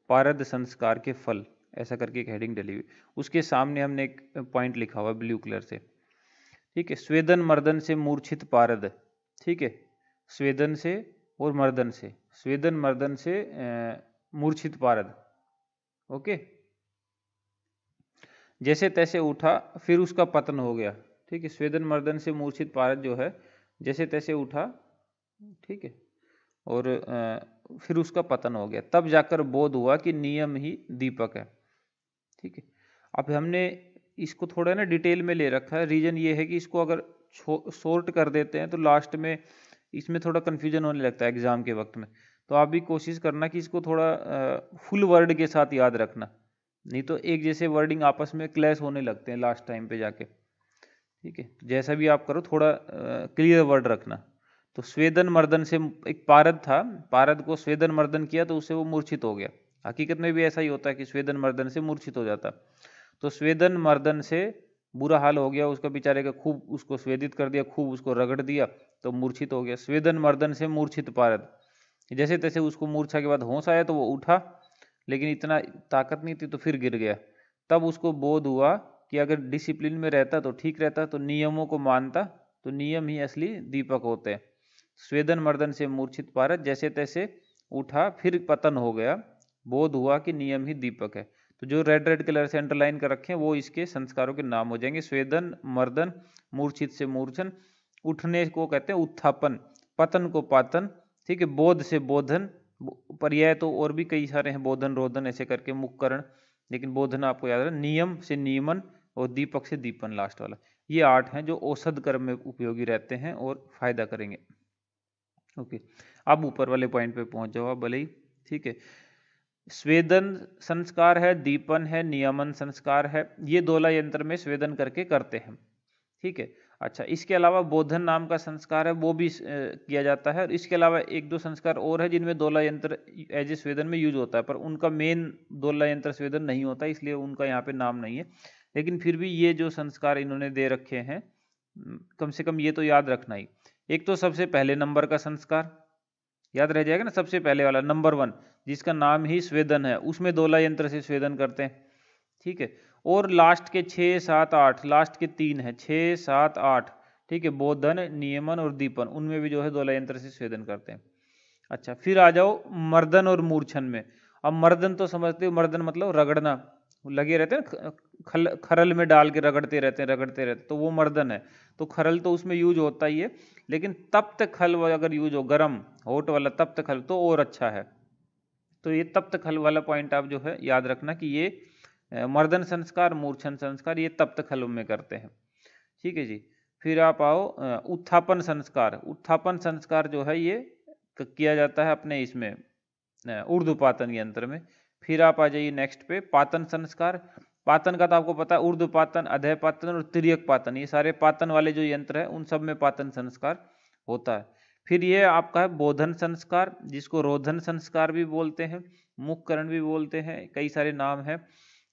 पारद संस्कार के फल, ऐसा करके एक हेडिंग डली हुई। उसके सामने हमने एक पॉइंट लिखा हुआ ब्लू कलर से, ठीक है, स्वेदन मर्दन से मूर्छित पारद, ठीक है, स्वेदन से और मर्दन से, स्वेदन मर्दन से मूर्छित पारद, ओके। जैसे तैसे उठा फिर उसका पतन हो गया, ठीक है, स्वेदन मर्दन से मूर्छित पारद जो है जैसे तैसे उठा, ठीक है, और फिर उसका पतन हो गया, तब जाकर बोध हुआ कि नियम ही दीपक है, ठीक है। अब हमने इसको थोड़ा ना डिटेल में ले रखा है, रीजन ये है कि इसको अगर शॉर्ट कर देते हैं तो लास्ट में इसमें थोड़ा कन्फ्यूजन होने लगता है एग्जाम के वक्त में। तो आप भी कोशिश करना कि इसको थोड़ा फुल वर्ड के साथ याद रखना, नहीं तो एक जैसे वर्डिंग आपस में क्लैश होने लगते हैं लास्ट टाइम पे जाके, ठीक है। तो जैसा भी आप करो थोड़ा क्लियर वर्ड रखना। तो स्वेदन मर्दन से एक पारद था, पारद को स्वेदन मर्दन किया तो उससे वो मूर्छित हो गया। हकीकत में भी ऐसा ही होता है कि स्वेदन मर्दन से मूर्छित हो जाता। तो स्वेदन मर्दन से बुरा हाल हो गया उसका बेचारे का, खूब उसको स्वेदित कर दिया, खूब उसको रगड़ दिया तो मूर्छित हो गया। स्वेदन मर्दन से मूर्छित पारद, जैसे तैसे उसको मूर्छा के बाद होश आया तो वो उठा, लेकिन इतना ताकत नहीं थी तो फिर गिर गया। तब उसको बोध हुआ कि अगर डिसिप्लिन में रहता तो ठीक रहता, तो नियमों को मानता, तो नियम ही असली दीपक होते हैं। स्वेदन मर्दन से मूर्छित पारद जैसे तैसे उठा फिर पतन हो गया, बोध हुआ कि नियम ही दीपक है। तो जो रेड रेड कलर से अंडरलाइन कर रखे हैं वो इसके संस्कारों के नाम हो जाएंगे। स्वेदन मर्दन, मूर्छित से मूर्छन, उठने को कहते हैं उत्थापन, पतन को पातन, ठीक है, बोध से बोधन, पर्याय तो और भी कई सारे हैं, बोधन रोधन ऐसे करके मुक्करण, लेकिन बोधन आपको याद है। नियम से नियमन और दीपक से दीपन लास्ट वाला, ये 8 हैं जो औषध कर्म में उपयोगी रहते हैं और फायदा करेंगे, ओके। अब ऊपर वाले पॉइंट पे पहुंच जाओ आप भले ही, ठीक है। स्वेदन संस्कार है, दीपन है, नियमन संस्कार है, ये दोला यंत्र में स्वेदन करके करते हैं, ठीक है। अच्छा, इसके अलावा बोधन नाम का संस्कार है वो भी किया जाता है, और इसके अलावा एक दो संस्कार और है जिनमें दोला यंत्र एज ए स्वेदन में यूज होता है, पर उनका मेन दोला यंत्र स्वेदन नहीं होता, इसलिए उनका यहाँ पे नाम नहीं है। लेकिन फिर भी ये जो संस्कार इन्होंने दे रखे हैं, कम से कम ये तो याद रखना ही। एक तो सबसे पहले नंबर का संस्कार याद रह जाएगा ना, सबसे पहले वाला नंबर 1 जिसका नाम ही स्वेदन है, उसमें दोला यंत्र से स्वेदन करते हैं, ठीक है। और लास्ट के 6, 7, 8, लास्ट के 3 है, 6, 7, 8, ठीक है, बोधन, नियमन और दीपन, उनमें भी जो है दोला यंत्र से स्वेदन करते हैं। अच्छा, फिर आ जाओ मर्दन और मूर्छन में। अब मर्दन तो समझते हो, मर्दन मतलब रगड़ना, लगे रहते हैं खरल में डाल के रगड़ते रहते हैं, रगड़ते रहते, तो वो मर्दन है। तो खरल तो उसमें यूज होता ही है, लेकिन तप्त खल अगर यूज हो, गरम होट वाला तप्त खल, तो और अच्छा है। तो ये तप्त खल वाला पॉइंट आप जो है याद रखना कि ये मर्दन संस्कार, मूर्छन संस्कार ये तप्त खल में करते हैं, ठीक है जी। फिर आप आओ उत्थापन संस्कार। उत्थापन संस्कार जो है ये किया जाता है अपने इसमें ऊर्ध्वपातन यंत्र में। फिर आप आ जाइए नेक्स्ट पे, पातन संस्कार। पातन का तो आपको पता है, ऊर्ध्वपातन, अधः पातन और तिर्यक पातन, ये सारे पातन वाले जो यंत्र है उन सब में पातन संस्कार होता है। फिर ये आपका है बोधन संस्कार, जिसको रोधन संस्कार भी बोलते हैं, मुखकरण भी बोलते हैं, कई सारे नाम है,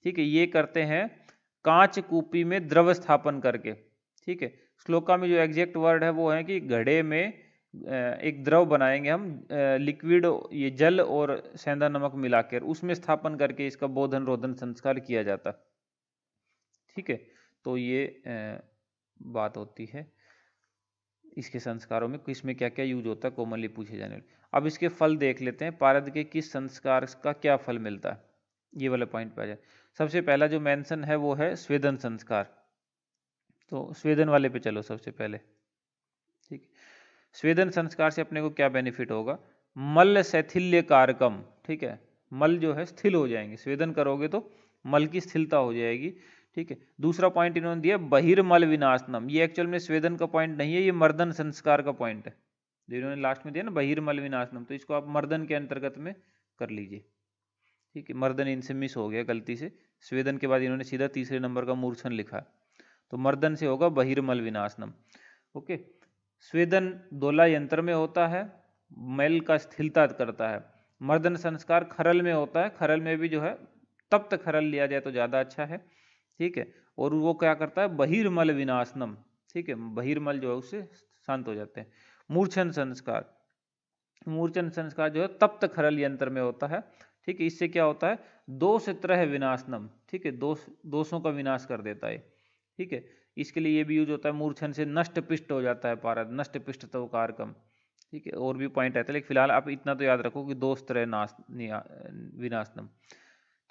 ठीक है। ये करते हैं कांच कूपी में द्रव स्थापन करके, ठीक है। श्लोका में जो एग्जैक्ट वर्ड है वो है कि घड़े में एक द्रव बनाएंगे हम, लिक्विड, ये जल और सेंधा नमक मिलाकर उसमें स्थापन करके इसका बोधन रोधन संस्कार किया जाता, ठीक है। तो ये बात होती है इसके संस्कारों में, किसमें क्या क्या यूज होता है, कॉमनली पूछे जाने वाले। अब इसके फल देख लेते हैं, पारद के किस संस्कार का क्या फल मिलता है, ये वाला पॉइंट पे आ जाए। सबसे पहला जो मेंशन है वो है स्वेदन संस्कार, तो स्वेदन वाले पे चलो सबसे पहले, ठीक है। स्वेदन संस्कार से अपने को क्या बेनिफिट होगा, मल शैथिल्य कारकम, ठीक है, मल जो है स्थिल हो जाएंगे, स्वेदन करोगे तो मल की स्थिरता हो जाएगी, ठीक है। दूसरा पॉइंट इन्होंने दिया बहिर्मल विनाशनम, ये एक्चुअल में स्वेदन का पॉइंट नहीं है, ये मर्दन संस्कार का पॉइंट है जो इन्होंने लास्ट में दिया ना, बहिर्मल विनाशनम, तो इसको आप मर्दन के अंतर्गत में कर लीजिए, ठीक है। मर्दन इनसे मिस हो गया गलती से, स्वेदन के बाद इन्होंने सीधा तीसरे नंबर का मूर्छन लिखा, तो मर्दन से होगा बहिर्मल विनाशनम, ओके। स्वेदन दोला यंत्र में होता है, मैल का स्थिरता करता है। मर्दन संस्कार खरल में होता है, खरल में भी जो है तप्त खरल लिया जाए तो ज़्यादा अच्छा है, ठीक है। और वो क्या करता है, बहिर्मल विनाशनम, ठीक है, बहिर्मल जो है उससे शांत हो जाते हैं। मूर्छन संस्कार, मूर्छन संस्कार जो है तप्त खरल यंत्र में होता है, ठीक है। इससे क्या होता है, दोष त्रय विनाशनम, ठीक है, दोषों का विनाश कर देता है, ठीक है। इसके लिए ये भी यूज होता है, मूर्छन से नष्ट पिष्ट हो जाता है पारद, नष्ट पिष्ट तो कारकम, ठीक है। और भी पॉइंट रहते हैं, लेकिन फिलहाल आप इतना तो याद रखो कि दोष त्रय विनाशनम,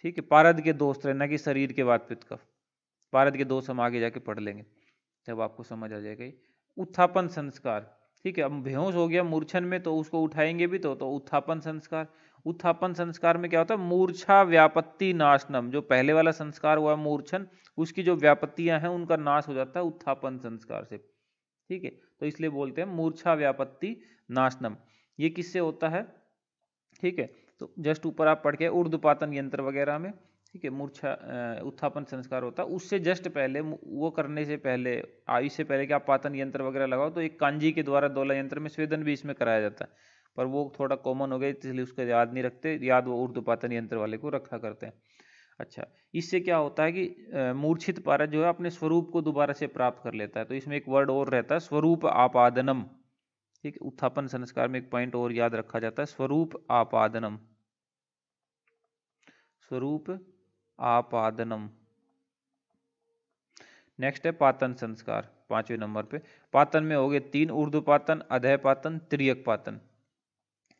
ठीक है। पारद के दोष त्रय, न कि शरीर के वात पित्त कफ, पारद के दोष हम आगे जाके पढ़ लेंगे जब आपको समझ आ जाएगा। उत्थापन संस्कार, ठीक है। अब बेहोश हो गया मूर्छन में तो उसको उठाएंगे भी तो उत्थापन संस्कार। उत्थापन संस्कार में क्या होता है, मूर्छा व्यापत्ति नाशनम, जो पहले वाला संस्कार हुआ मूर्छन, उसकी जो व्यापत्तियां हैं उनका नाश हो जाता है उत्थापन संस्कार से, ठीक है। तो इसलिए बोलते हैं मूर्छा व्यापत्ति नाशनम। ये किससे होता है, ठीक है। तो जस्ट ऊपर आप पढ़ के ऊर्ध्वपातन यंत्र वगैरह में, ठीक है, मूर्छा उत्थापन संस्कार होता है। उससे जस्ट पहले, वो करने से पहले, आयु से पहले कि आप पातन यंत्र वगैरह लगाओ, तो एक कांजी के द्वारा दोला यंत्र में स्वेदन भी इसमें कराया जाता है, पर वो थोड़ा कॉमन हो गया इसलिए उसको याद नहीं रखते, याद वो ऊर्ध्वपातन यंत्र वाले को रखा करते हैं। अच्छा, इससे क्या होता है कि मूर्छित पारद जो है अपने स्वरूप को दोबारा से प्राप्त कर लेता है। तो इसमें एक वर्ड और रहता है, स्वरूप आपादनम, ठीक है। उत्थापन संस्कार में एक पॉइंट और याद रखा जाता है, स्वरूप आपादनम, स्वरूप आपादनम। नेक्स्ट है पातन संस्कार, 5वें नंबर पे। पातन में हो गए 3, ऊर्ध्वपातन, अधःपातन, तिर्यक पातन,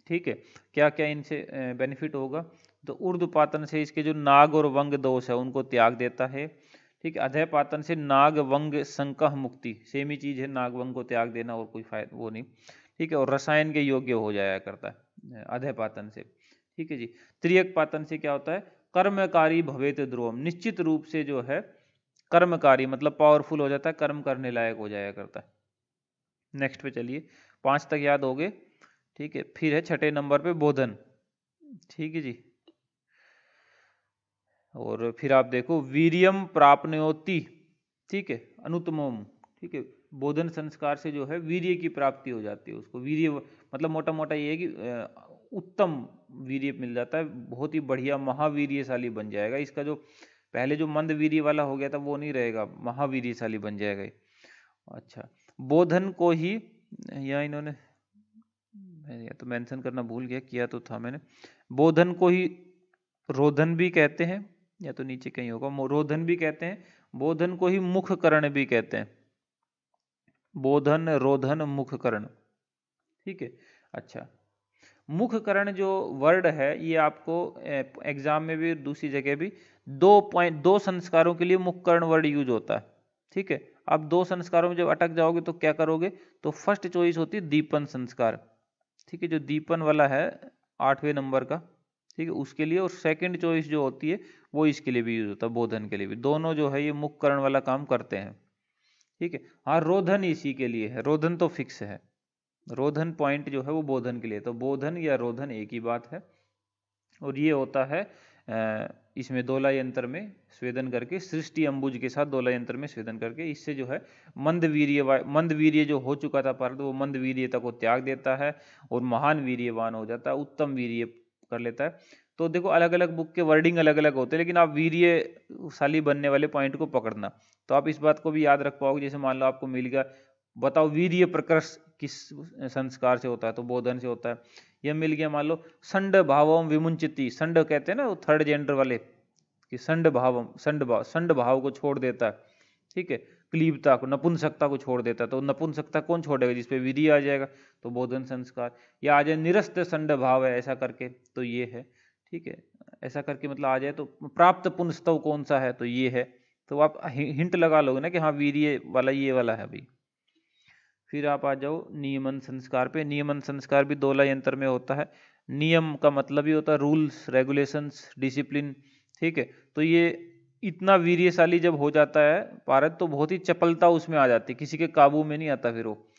ठीक है। क्या क्या इनसे बेनिफिट होगा, तो ऊर्ध्वपातन से इसके जो नाग और वंग दोष है उनको त्याग देता है, ठीक है। अधःपातन से नाग वंग संकह मुक्ति, सेम ही चीज है, नाग वंग को त्याग देना और कोई फायदा वो नहीं, ठीक है। और रसायन के योग्य हो जाया करता है अधःपातन से, ठीक है जी। तिर्यक पातन से क्या होता है, कर्मकारी भवेत ध्रुवम, निश्चित रूप से जो है कर्मकारी मतलब पावरफुल हो जाता है, कर्म करने लायक हो जाया करता है। नेक्स्ट पे चलिए, 5 तक याद हो गए, ठीक है। फिर है 6ठे नंबर पे बोधन, ठीक है जी। और फिर आप देखो वीरियम प्राप्नोति, ठीक है, अनुत्तमम, ठीक है। बोधन संस्कार से जो है वीर्य की प्राप्ति हो जाती है उसको। वीर्य मतलब मोटा मोटा ये है कि उत्तम वीर्य मिल जाता है, बहुत ही बढ़िया महावीर्यशाली बन जाएगा। इसका जो पहले जो मंद वीर्य वाला हो गया था वो नहीं रहेगा, महावीर्यशाली बन जाएगा। अच्छा, बोधन को ही, या इन्होंने या तो मेंशन करना भूल गया, किया तो था मैंने, बोधन को ही रोधन भी कहते हैं, या तो नीचे कहीं होगा, रोधन भी कहते हैं, बोधन को ही मुखकरण भी कहते हैं, बोधन रोधन मुखकरण, ठीक है। अच्छा, मुखकरण जो वर्ड है ये आपको एग्जाम में भी दूसरी जगह भी 2 संस्कारों के लिए मुखकरण वर्ड यूज होता है, ठीक है। अब 2 संस्कारों में जब अटक जाओगे तो क्या करोगे, तो फर्स्ट चॉइस होती है दीपन संस्कार, ठीक है, जो दीपन वाला है 8वें नंबर का, ठीक है, उसके लिए। और सेकंड चॉइस जो होती है वो इसके लिए भी यूज होता है, बोधन के लिए भी। दोनों जो है ये मुखकरण वाला काम करते हैं, ठीक है। हाँ, रोधन इसी के लिए है, रोधन तो फिक्स है, रोधन पॉइंट जो है वो बोधन के लिए, तो बोधन या रोधन एक ही बात है। और ये होता है इसमें दोला यंत्र में स्वेदन करके, सृष्टि अंबुज के साथ दोला यंत्र में स्वेदन करके, इससे जो है मंद वीर्य जो हो चुका था पारद, वो मंद वीर्यता को त्याग देता है और महान वीर्यवान हो जाता है, उत्तम वीर्य कर लेता है। तो देखो अलग अलग बुक के वर्डिंग अलग अलग होते हैं, लेकिन आप वीर्यशाली बनने वाले पॉइंट को पकड़ना, तो आप इस बात को भी याद रख पाओगे। जैसे मान लो आपको मिल गया, बताओ वीर्य प्रकर्ष किस संस्कार से होता है, तो बोधन से होता है। यह मिल गया मान लो संड भावम विमुंचिति, संड कहते हैं ना वो थर्ड जेंडर वाले, कि संड भाव को छोड़ देता है, ठीक है। क्लीबता को, नपुंसकता को छोड़ देता है, तो नपुंसकता कौन छोड़ेगा, जिसपे वीर्य आ जाएगा, तो बोधन संस्कार। या आ जाए निरस्त संड भाव है ऐसा करके, तो ये है, ठीक है। ऐसा करके मतलब आ जाए तो प्राप्त पुंस्तव कौन सा है, तो ये है। तो आप हिंट लगा लोगे ना कि हाँ वीर्य वाला ये वाला है अभी। फिर आप आ जाओ नियमन संस्कार पे। नियमन संस्कार भी दोला यंत्र में होता है। नियम का मतलब ही होता है रूल्स, रेगुलेशंस, डिसिप्लिन, ठीक है। तो ये इतना वीर्यशाली जब हो जाता है पारद, तो बहुत ही चपलता उसमें आ जाती है, किसी के काबू में नहीं आता। फिर वो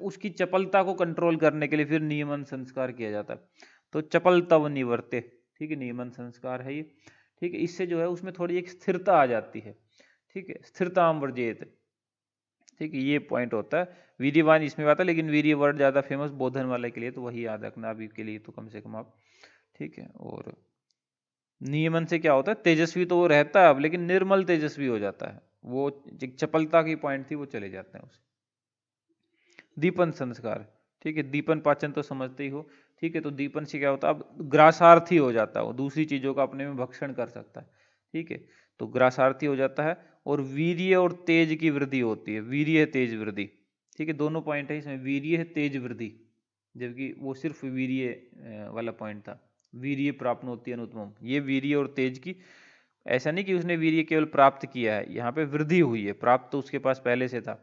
उसकी चपलता को कंट्रोल करने के लिए फिर नियमन संस्कार किया जाता है। तो चपलतव निवर्ते, ठीक है, नियमन संस्कार है ये, ठीक है। इससे जो है उसमें थोड़ी एक स्थिरता आ जाती है, ठीक है, स्थिरताम वर्जेत, ठीक है। ये पॉइंट होता है। वीर्यवान इसमें आता है, लेकिन वीर्य वर्ड ज्यादा फेमस बोधन वाले के लिए, तो वही याद रखना अभी के लिए तो कम से कम आप, ठीक है। और नियमन से क्या होता है, तेजस्वी तो वो रहता है अब, लेकिन निर्मल तेजस्वी हो जाता है, वो चपलता की पॉइंट थी वो चले जाते हैं उसे। दीपन संस्कार, ठीक है, दीपन पाचन तो समझते ही हो। ठीक है। तो दीपन से क्या होता है, अब ग्रासार्थी हो जाता है, वो दूसरी चीजों का अपने में भक्षण कर सकता है, ठीक है। तो ग्रासार्थी हो जाता है। और वीर्य और तेज की वृद्धि होती है, वीर्य तेज वृद्धि, ठीक है। दोनों पॉइंट है इसमें, वीर्य तेज वृद्धि, जबकि वो सिर्फ वीर्य वाला पॉइंट था, वीर्य प्राप्नोति अनुत्तमम, ये वीर्य और तेज की, ऐसा नहीं कि उसने वीर्य केवल प्राप्त किया है, यहाँ पे वृद्धि हुई है, प्राप्त तो उसके पास पहले से था।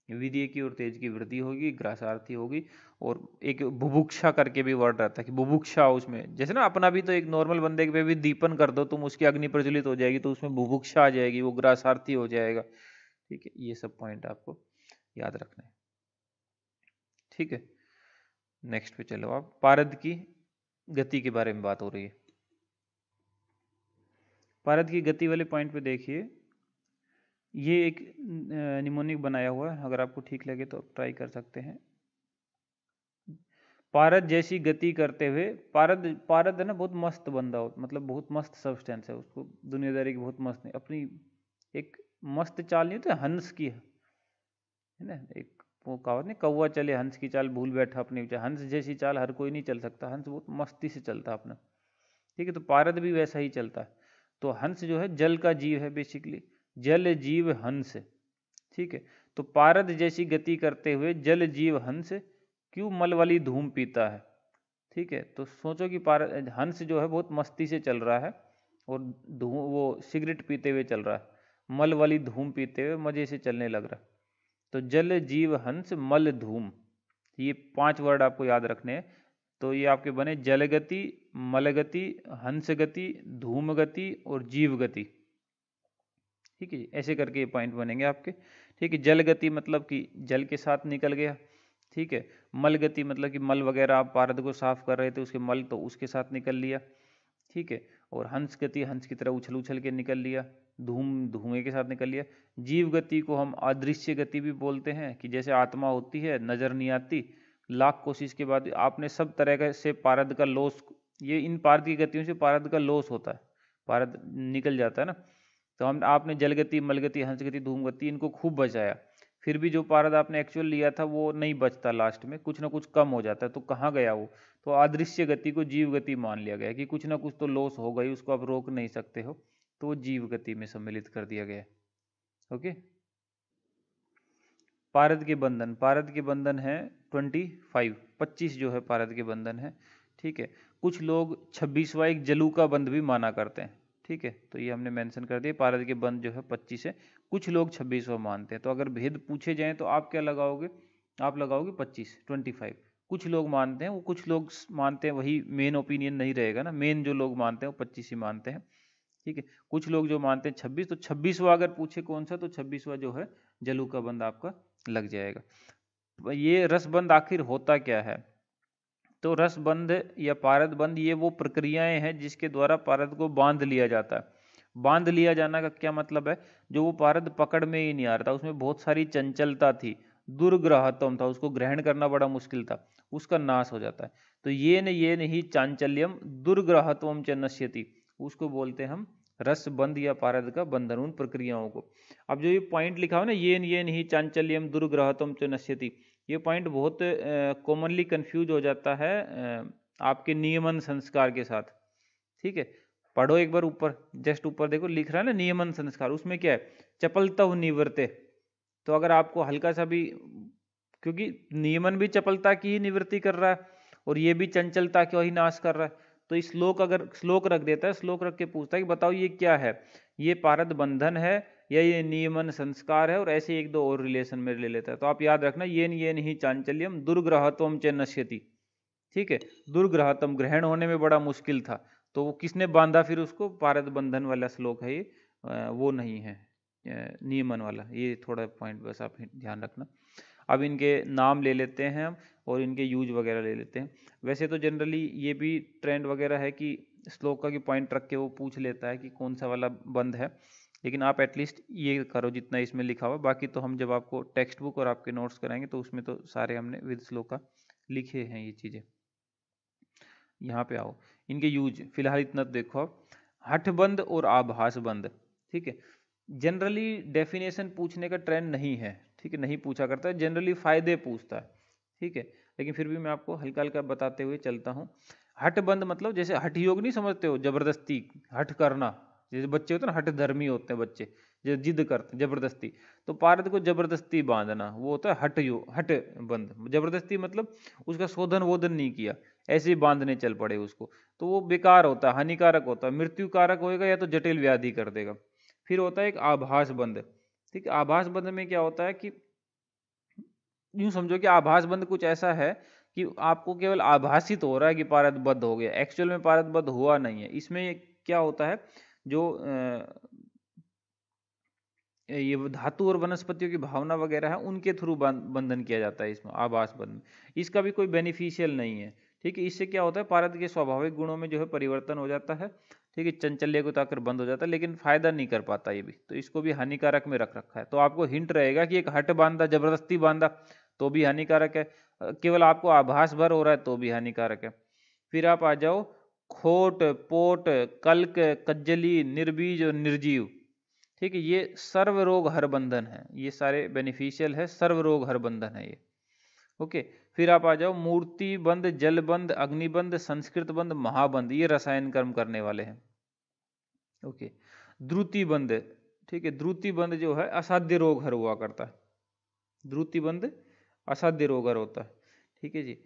वीर्य की और तेज की वृद्धि होगी, ग्रासार्थी होगी। और एक बुभुक्षा करके भी वर्ड रहता है कि बुभुक्षा, उसमें जैसे ना अपना भी तो एक नॉर्मल बंदे पे भी दीपन कर दो तुम, उसकी अग्नि प्रज्वलित हो जाएगी, तो उसमें बुभुक्षा आ जाएगी, वो ग्रासार्थी हो जाएगा, ठीक है। ये सब पॉइंट आपको याद रखना है, ठीक है। नेक्स्ट पे चलो आप, पारद की गति के बारे में बात हो रही है। पारद की गति वाले पॉइंट पे देखिए, ये एक निमोनिक बनाया हुआ है, अगर आपको ठीक लगे तो आप ट्राई कर सकते हैं। पारद जैसी गति करते हुए, पारद पारद है ना, बहुत मस्त बंदा हो, मतलब बहुत मस्त सब्सटेंस है, उसको दुनियादारी की बहुत मस्त नहीं, अपनी एक मस्त चाल नहीं होती हंस की, है ना, एक वो कहावत नहीं, कौवा चले हंस की चाल भूल बैठा अपने विचार, हंस जैसी चाल हर कोई नहीं चल सकता, हंस बहुत मस्ती से चलता अपना, ठीक है। तो पारद भी वैसा ही चलता है। तो हंस जो है जल का जीव है बेसिकली, जल जीव हंस, ठीक है। तो पारद जैसी गति करते हुए जल जीव हंस क्यों मल वाली धूम पीता है, ठीक है। तो सोचो कि पारद हंस जो है बहुत मस्ती से चल रहा है, और धूम, वो सिगरेट पीते हुए चल रहा है, मल वाली धूम पीते हुए मजे से चलने लग रहा है। तो जल जीव हंस मल धूम, ये 5 वर्ड आपको याद रखने हैं। तो ये आपके बने जल गति, मल गति, हंस गति, धूम गति और जीव गति, ठीक है। ऐसे करके ये पॉइंट बनेंगे आपके, ठीक है। जल गति मतलब कि जल के साथ निकल गया, ठीक है। मल गति मतलब कि मल वगैरह आप पारद को साफ कर रहे थे, उसके मल तो उसके साथ निकल लिया, ठीक है। और हंस गति हंस की तरह उछल उछल के निकल लिया, धूम धुएं के साथ निकल लिया। जीव गति को हम अदृश्य गति भी बोलते हैं, कि जैसे आत्मा होती है नजर नहीं आती, लाख कोशिश के बाद आपने सब तरह से पारद का लॉस, ये इन पारद की गतियों से पारद का लॉस होता है, पारद निकल जाता है ना। तो हम आपने जल गति, मल गति, हंस गति, धूम गति इनको खूब बचाया, फिर भी जो पारद आपने एक्चुअल लिया था वो नहीं बचता, लास्ट में कुछ ना कुछ कम हो जाता है, तो कहाँ गया वो। तो अदृश्य गति को जीव गति मान लिया गया, कि कुछ ना कुछ तो लॉस हो गई, उसको आप रोक नहीं सकते हो, तो वो जीव गति में सम्मिलित कर दिया गया। ओके। पारद के बंधन, पारद के बंधन है 25 जो है पारद के बंधन है, ठीक है। कुछ लोग 26वां एक जलू का बंध भी माना करते हैं, ठीक है। तो ये हमने मेंशन कर दिया, पारद के बंध जो है 25 है, कुछ लोग 26वां मानते हैं। तो अगर भेद पूछे जाएं तो आप क्या लगाओगे, आप लगाओगे 25। कुछ लोग मानते हैं, वो कुछ लोग मानते हैं, वही मेन ओपिनियन नहीं रहेगा ना, मेन जो लोग मानते हैं वो 25 ही मानते हैं, ठीक है। कुछ लोग जो मानते हैं 26, तो 26वां अगर पूछे कौन सा, तो 26वां जो है जलू का बंध आपका लग जाएगा। ये रसबंध आखिर होता क्या है, तो रसबंध या पारद बंध ये वो प्रक्रियाएं हैं जिसके द्वारा पारद को बांध लिया जाता है। बांध लिया जाना का क्या मतलब है, जो वो पारद पकड़ में ही नहीं आ रहा था, उसमें बहुत सारी चंचलता थी, दुर्ग्राहत्वम था, उसको ग्रहण करना बड़ा मुश्किल था, उसका नाश हो जाता है। तो ये नहीं चांचल्यम दुर्ग्राहत्वम च नश्यति, उसको बोलते हैं हम रसबंध या पारद का बंधन, उन प्रक्रियाओं को। अब जो ये पॉइंट लिखा हो ना, ये नहीं चांचल्यम दुर्ग्राहत्वम च नश्यति, ये पॉइंट बहुत कॉमनली कंफ्यूज हो जाता है आपके नियमन संस्कार के साथ, ठीक है। पढ़ो एक बार ऊपर, जस्ट ऊपर देखो लिख रहा है ना नियमन संस्कार, उसमें क्या है, चपलता निवृत्ते। तो अगर आपको हल्का सा भी, क्योंकि नियमन भी चपलता की ही निवृत्ति कर रहा है और ये भी चंचलता का ही नाश कर रहा है, तो इस श्लोक अगर श्लोक रख देता है, श्लोक रख के पूछता है कि बताओ ये क्या है, ये पारद बंधन है या ये नियमन संस्कार है, और ऐसे एक दो और रिलेशन में ले लेता है। तो आप याद रखना, ये नहीं चांचल्यम दुर्ग्रहत्वम च नश्यति, ठीक है। दुर्ग्रहत्वम ग्रहण होने में बड़ा मुश्किल था, तो वो किसने बांधा फिर उसको, पारद बंधन वाला श्लोक है ये, वो नहीं है नियमन वाला, ये थोड़ा पॉइंट बस आप ध्यान रखना। अब इनके नाम ले लेते हैं हम और इनके यूज वगैरह ले लेते हैं। वैसे तो जनरली ये भी ट्रेंड वगैरह है कि श्लोक का की पॉइंट रख के वो पूछ लेता है कि कौन सा वाला बंद है, लेकिन आप एटलीस्ट ये करो जितना इसमें लिखा हुआ, बाकी तो हम जब आपको टेक्स्ट बुक और आपके नोट्स कराएंगे तो उसमें तो सारे हमने विद श्लोक का लिखे हैं ये चीज़ें। यहाँ पे आओ, इनके यूज फिलहाल इतना देखो आप, हठबंध और आभास बंध, ठीक है। जनरली डेफिनेशन पूछने का ट्रेंड नहीं है, ठीक है, नहीं पूछा करता है, जनरली फायदे पूछता है, ठीक है। लेकिन फिर भी मैं आपको हल्का हल्का बताते हुए चलता हूँ। हठ बंद मतलब जैसे हठ योग नहीं समझते हो, जबरदस्ती हठ करना, जैसे बच्चे होते हैं ना हठ धर्मी होते हैं बच्चे, जो जिद करते जबरदस्ती, तो पारद को जबरदस्ती बांधना वो होता है हठ योग, हठ बंद। जबरदस्ती मतलब उसका शोधन वोधन नहीं किया, ऐसे ही बांधने चल पड़े उसको, तो वो बेकार होता है, हानिकारक होता है, मृत्यु कारक होएगा या तो जटिल व्याधि कर देगा। फिर होता है एक आभास बंद। ठीक है, आभास बंद में क्या होता है कि यूं समझो कि आभास बंद कुछ ऐसा है कि आपको केवल आभासित हो रहा है कि पारदबद्ध हो गया, एक्चुअल में पारदबद्ध हुआ नहीं है। इसमें क्या होता है, जो ये धातु और वनस्पतियों की भावना वगैरह है उनके थ्रू बंधन किया जाता है इसमें आभास बंधन में। इसका भी कोई बेनिफिशियल नहीं है। ठीक है, इससे क्या होता है पारद के स्वाभाविक गुणों में जो है परिवर्तन हो जाता है। ठीक है, चंचल्य को ताकर बंद हो जाता है, लेकिन फायदा नहीं कर पाता ये भी, तो इसको भी हानिकारक में रख रखा है। तो आपको हिंट रहेगा कि एक हट बांधा, जबरदस्ती बांधा तो भी हानिकारक है, केवल आपको आभास भर हो रहा है तो भी हानिकारक है। फिर आप आ जाओ खोट, पोट, कल्क, कज्जली, निर्बीज और निर्जीव। ठीक है, ये सर्व रोग हर बंधन है, ये सारे बेनिफिशियल है, सर्व रोग हर बंधन है ये। ओके, फिर आप आ जाओ मूर्ति बंद, जल बंद, अग्निबंद, संस्कृत बंद, महाबंद, ये रसायन कर्म करने वाले हैं। ओके, द्रुति बंद। ठीक है, द्रुति बंद जो है असाध्य रोग हर हुआ करता है, द्रुति बंद असाध्य रोग हर होता है। ठीक है जी,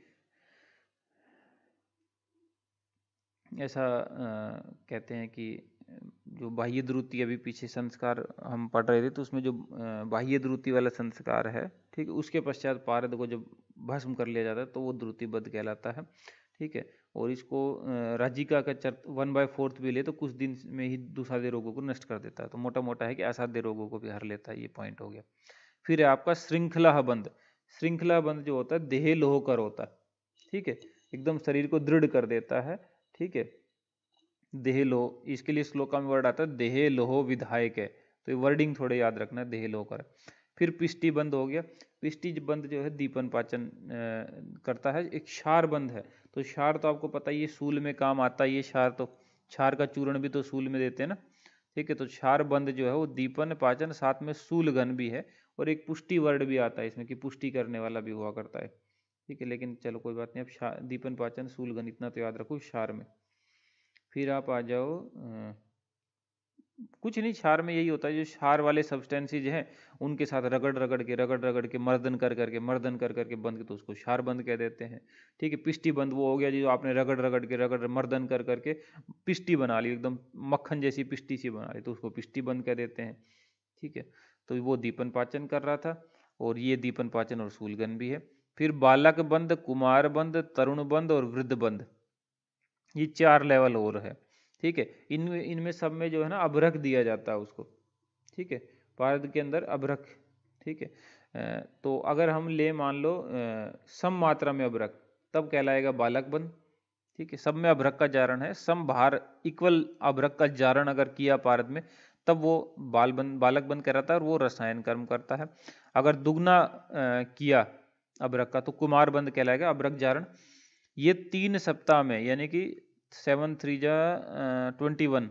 ऐसा कहते हैं कि जो बाह्य द्रुति, अभी पीछे संस्कार हम पढ़ रहे थे तो उसमें जो बाह्य द्रुति वाला संस्कार है, ठीक है, उसके पश्चात पारद को जब भस्म कर लिया जाता है तो वो द्रुतिबद्ध कहलाता है। ठीक है, और इसको राजिका का 1/4 भी ले तो कुछ दिन में ही दुसाध्य रोगों को नष्ट कर देता है। तो मोटा मोटा है कि असाध्य रोगों को भी हर लेता है, ये पॉइंट हो गया। फिर है आपका श्रृंखला बंद। श्रृंखला बंद जो होता है देह लोह कर होता है। ठीक है, एकदम शरीर को दृढ़ कर देता है। ठीक है, देह लोह, इसके लिए श्लोका में वर्ड आता है देह लोह विधायक है, तो ये वर्डिंग थोड़े याद रखना, देह लोह कर। फिर पिष्टि बंद हो गया। पिष्टि बंद जो है दीपन पाचन करता है। एक क्षार बंद है, तो क्षार तो आपको पता ही है सूल में काम आता है, ये क्षार तो क्षार का चूर्ण भी तो सूल में देते हैं ना। ठीक है, तो क्षार बंद जो है वो दीपन पाचन, साथ में सूल घन भी है, और एक पुष्टि वर्ड भी आता है इसमें कि पुष्टि करने वाला भी हुआ करता है। ठीक है, लेकिन चलो कोई बात नहीं, अब दीपन पाचन सूल घन इतना तो याद रखो क्षार में। फिर आप आ जाओ कुछ नहीं, क्षार में यही होता है जो क्षार वाले सब्सटेंसेज हैं उनके साथ रगड़ रगड़ के मर्दन कर करके बंद, तो उसको क्षार बंद कह देते हैं। ठीक है, पिष्टि बंद वो हो गया जो आपने रगड़ मर्दन कर करके पिष्टि बना ली, एकदम मक्खन जैसी पिष्टि सी बना ली, तो उसको पिष्टि बंद कह देते हैं। ठीक है, तो वो दीपन पाचन कर रहा था, और ये दीपन पाचन और सूलगन भी है। फिर बालक बंद, कुमार बंद, तरुण बंद और वृद्ध बंद, ये 4 लेवल और है। ठीक है, इनमें इनमें सब में जो है ना अभ्रक दिया जाता है उसको। ठीक है, पारद के अंदर अभ्रक। ठीक है, तो अगर हम ले मान लो सम मात्रा में अभ्रक, तब कहलाएगा बालक बंद। ठीक है, सब में अभ्रक का जारण है, सम भार इक्वल अभ्रक का जारण अगर किया पारद में, तब वो बालक बंद कहलाता है, और वो रसायन कर्म करता है। अगर दुगना किया अभ्रक का तो कुमार बंद कहलाएगा, अभ्रक जारण। ये 3 सप्ताह में, यानी कि 7 3 जा 21,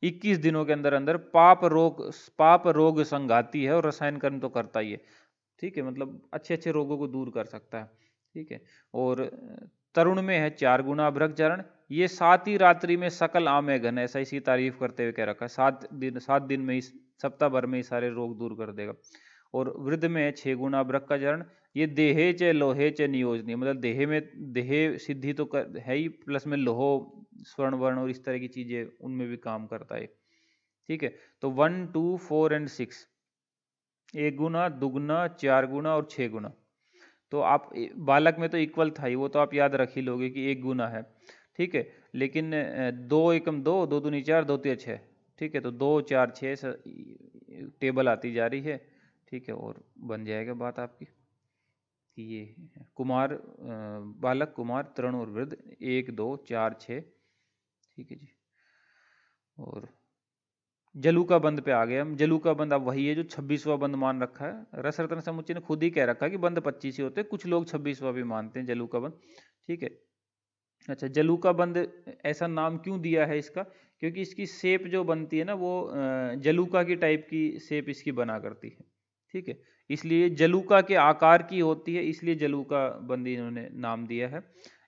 21 दिनों के अंदर अंदर पाप रोग संघाती है, और रसायन कर्म तो करता ही है। ठीक है, मतलब अच्छे अच्छे रोगों को दूर कर सकता है। ठीक है, और तरुण में है 4 गुना अभ्रक चरण, ये 7 ही रात्रि में सकल आमे घन, ऐसा इसी तारीफ करते हुए कह रखा है, 7 दिन में, इस सप्ताह भर में ही सारे रोग दूर कर देगा। और वृद्ध में है 6 गुना अभ्रक का चरण, ये देहे च लोहे च नियोजनी, मतलब देहे में देह सिद्धि तो है ही, प्लस में लोहो स्वर्ण वर्ण और इस तरह की चीजें उनमें भी काम करता है। ठीक है, तो 1 2 4 और 6, 1 गुना, दुगुना, 4 गुना और 6 गुना। तो आप बालक में तो इक्वल था ही, वो तो आप याद रख ही लोगे कि 1 गुना है। ठीक है, लेकिन 2 एकम 2, 2 दूनी 4, 2 तिया 6। ठीक है, तो 2 4 6 टेबल आती जा रही है। ठीक है, और बन जाएगा बात आपकी कि ये कुमार, बालक, कुमार, तरुण और वृद्ध, 1 2 4 6। ठीक है जी, और जलूका बंद पे आ गए हम। जलूका बंद अब वही है जो 26वां बंद मान रखा है, रसरत्न समुच्चय ने खुद ही कह रखा है कि बंद 25 ही होते हैं, कुछ लोग 26वां भी मानते हैं जलूका बंद। ठीक है, अच्छा, जलूका बंद ऐसा नाम क्यों दिया है इसका, क्योंकि इसकी शेप जो बनती है ना वो जलूका की टाइप की शेप इसकी बना करती है। ठीक है, इसलिए जलूका के आकार की होती है, इसलिए जलूका बंद इन्होंने नाम दिया है।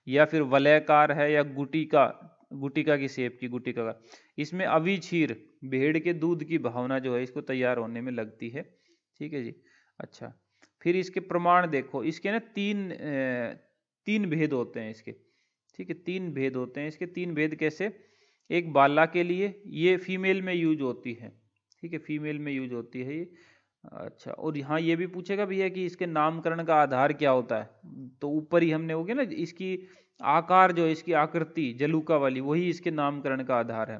या फिर वलयाकार है या गुटिका, गुटिका की शेप की, गुटिका का। इसमें अविछीर भेड़ के दूध की भावना जो है इसको तैयार होने में लगती है। ठीक है जी। अच्छा, फिर इसके प्रमाण देखो, इसके ना तीन भेद होते हैं इसके। ठीक है, तीन भेद होते हैं इसके। तीन भेद कैसे? एक बाला के लिए, ये फीमेल में यूज होती है। ठीक है, फीमेल में यूज होती है ये। अच्छा, और यहाँ ये भी पूछेगा भैया कि इसके नामकरण का आधार क्या होता है, तो ऊपर ही हमने हो गया ना, इसकी आकार जो है, इसकी आकृति जलूका वाली, वही इसके नामकरण का आधार है।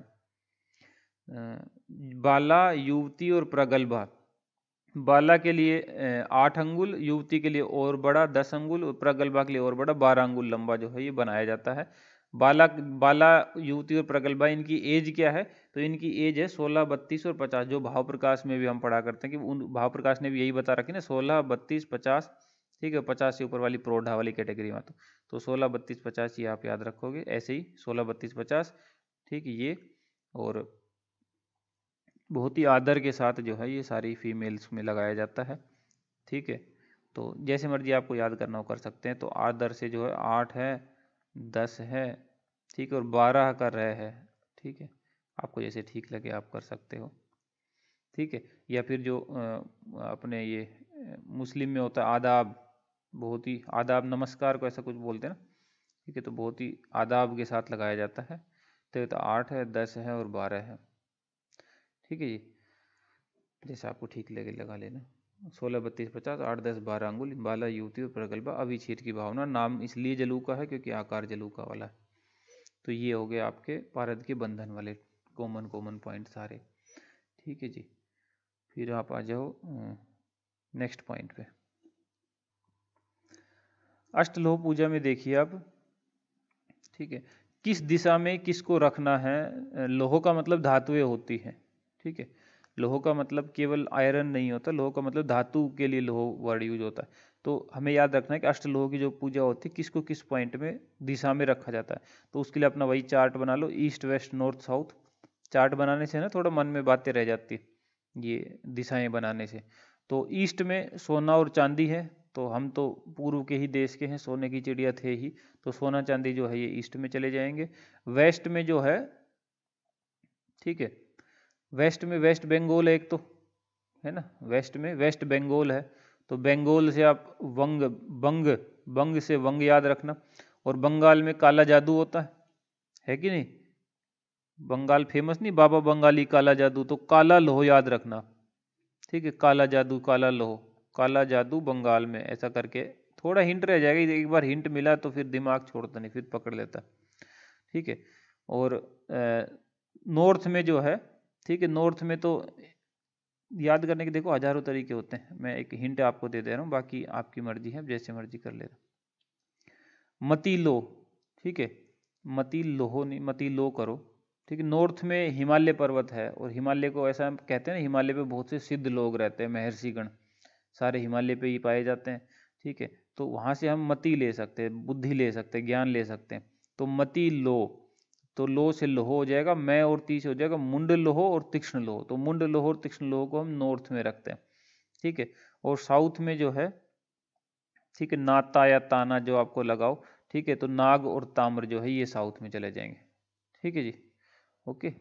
बाला, युवती और प्रगल्भा। बाला के लिए 8 अंगुल, युवती के लिए और बड़ा 10 अंगुल, और प्रगल्भा के लिए और बड़ा 12 अंगुल लंबा जो है ये बनाया जाता है। बाला, युवती और प्रगल्भा, इनकी एज क्या है? तो इनकी एज है 16, 32 और 50। जो भाव प्रकाश में भी हम पढ़ा करते हैं कि उन भाव प्रकाश ने भी यही बता रखी ना, 16, 32, 50। ठीक है, 50 से ऊपर वाली प्रौढ़ा वाली कैटेगरी में तो 16, 32, 50 ये आप याद रखोगे। ऐसे ही 16, 32, 50। ठीक है, ये और बहुत ही आदर के साथ जो है ये सारी फीमेल्स में लगाया जाता है। ठीक है, तो जैसे मर्जी आपको याद करना हो कर सकते हैं। तो आदर से जो है 8 है, 10 है, ठीक है, और 12 का रह है। ठीक है, आपको जैसे ठीक लगे आप कर सकते हो। ठीक है, या फिर जो अपने ये मुस्लिम में होता है आदाब, बहुत ही आदाब, नमस्कार को ऐसा कुछ बोलते हैं ना। ठीक है, तो बहुत ही आदाब के साथ लगाया जाता है। तो 8 है, 10 है और 12 है। ठीक है जी, जैसे आपको ठीक लगे लगा लेना। 16, 32, 50, 8, 10, 12 अंगुल, बाला, युवती और प्रगल्भा, अविछीर की भावना। नाम इसलिए जलूका है क्योंकि आकार जलूका वाला है। तो ये हो गए आपके पारद के बंधन वाले कॉमन पॉइंट सारे। ठीक है जी, फिर आप आ जाओ नेक्स्ट पॉइंट पे। अष्टलोह पूजा में देखिए आप। ठीक है, किस दिशा में किसको रखना है? लोह का मतलब धातुएं होती है। ठीक है, लोह का मतलब केवल आयरन नहीं होता, लोह का मतलब धातु के लिए लोह वर्ड यूज होता है। तो हमें याद रखना है कि अष्टलोह की जो पूजा होती है किसको किस पॉइंट में दिशा में रखा जाता है। तो उसके लिए अपना वही चार्ट बना लो, east, west, north, south. Chart बनाने से ना थोड़ा मन में बातें रह जाती ये दिशाएं बनाने से। तो ईस्ट में सोना और चांदी है, तो हम तो पूर्व के ही देश के हैं, सोने की चिड़िया थे ही, तो सोना चांदी जो है ये ईस्ट में चले जाएंगे। वेस्ट में जो है, ठीक है, वेस्ट में वेस्ट बंगाल है एक, तो है ना, वेस्ट में वेस्ट बंगाल है, तो बंगाल से आप बंग से वंग याद रखना। और बंगाल में काला जादू होता है कि नहीं? बंगाल फेमस नहीं, बाबा बंगाली काला जादू, तो काला लोह याद रखना। ठीक है, काला जादू, काला लोह, काला जादू बंगाल में, ऐसा करके थोड़ा हिंट रह जाएगा। एक बार हिंट मिला तो फिर दिमाग छोड़ता नहीं, फिर पकड़ लेता। ठीक है, और नॉर्थ में जो है, ठीक है, नॉर्थ में तो याद करने के देखो हजारों तरीके होते हैं, मैं एक हिंट आपको दे दे रहा हूँ, बाकी आपकी मर्जी है, जैसे मर्जी कर लेना। मतीलो, ठीक है, मतीलो नहीं, मतीलो करो। ठीक है, नॉर्थ में हिमालय पर्वत है, और हिमालय को ऐसा कहते हैं ना, हिमालय पे बहुत से सिद्ध लोग रहते हैं, महर्षिगण सारे हिमालय पे ही पाए जाते हैं। ठीक है, तो वहाँ से हम मति ले सकते हैं, बुद्धि ले सकते हैं, ज्ञान ले सकते हैं। तो मति लो, तो लो से लोह हो जाएगा, मैं और ती से हो जाएगा मुंड लोह और तीक्ष्ण लोह। तो मुंड लोह और तीक्ष्ण लोह को हम नॉर्थ में रखते हैं। ठीक है, और साउथ में जो है, ठीक है, नाता या ताना जो आपको लगाओ। ठीक है, तो नाग और ताम्र जो है ये साउथ में चले जाएंगे। ठीक है जी, ओके।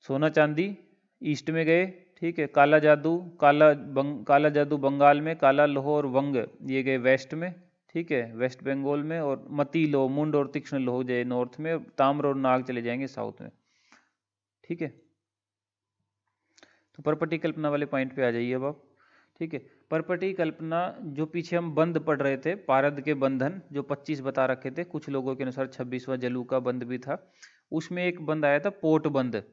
सोना चांदी ईस्ट में गए। ठीक है, काला जादू, काला जादू बंगाल में, काला लोह और वंग ये गए वेस्ट में। ठीक है, वेस्ट बंगाल में, और मती लोह, मुंड और तीक्ष्ण लोह जाए नॉर्थ में, ताम्र और नाग चले जाएंगे साउथ में। ठीक है, तो परपटी कल्पना वाले पॉइंट पे आ जाइए अब आप। ठीक है, परपटी कल्पना जो पीछे हम बंद पढ़ रहे थे, पारद के बंधन जो 25 बता रखे थे, कुछ लोगों के अनुसार 26वां जलू का बंद भी था, उसमें एक बंद आया था पोट बंद,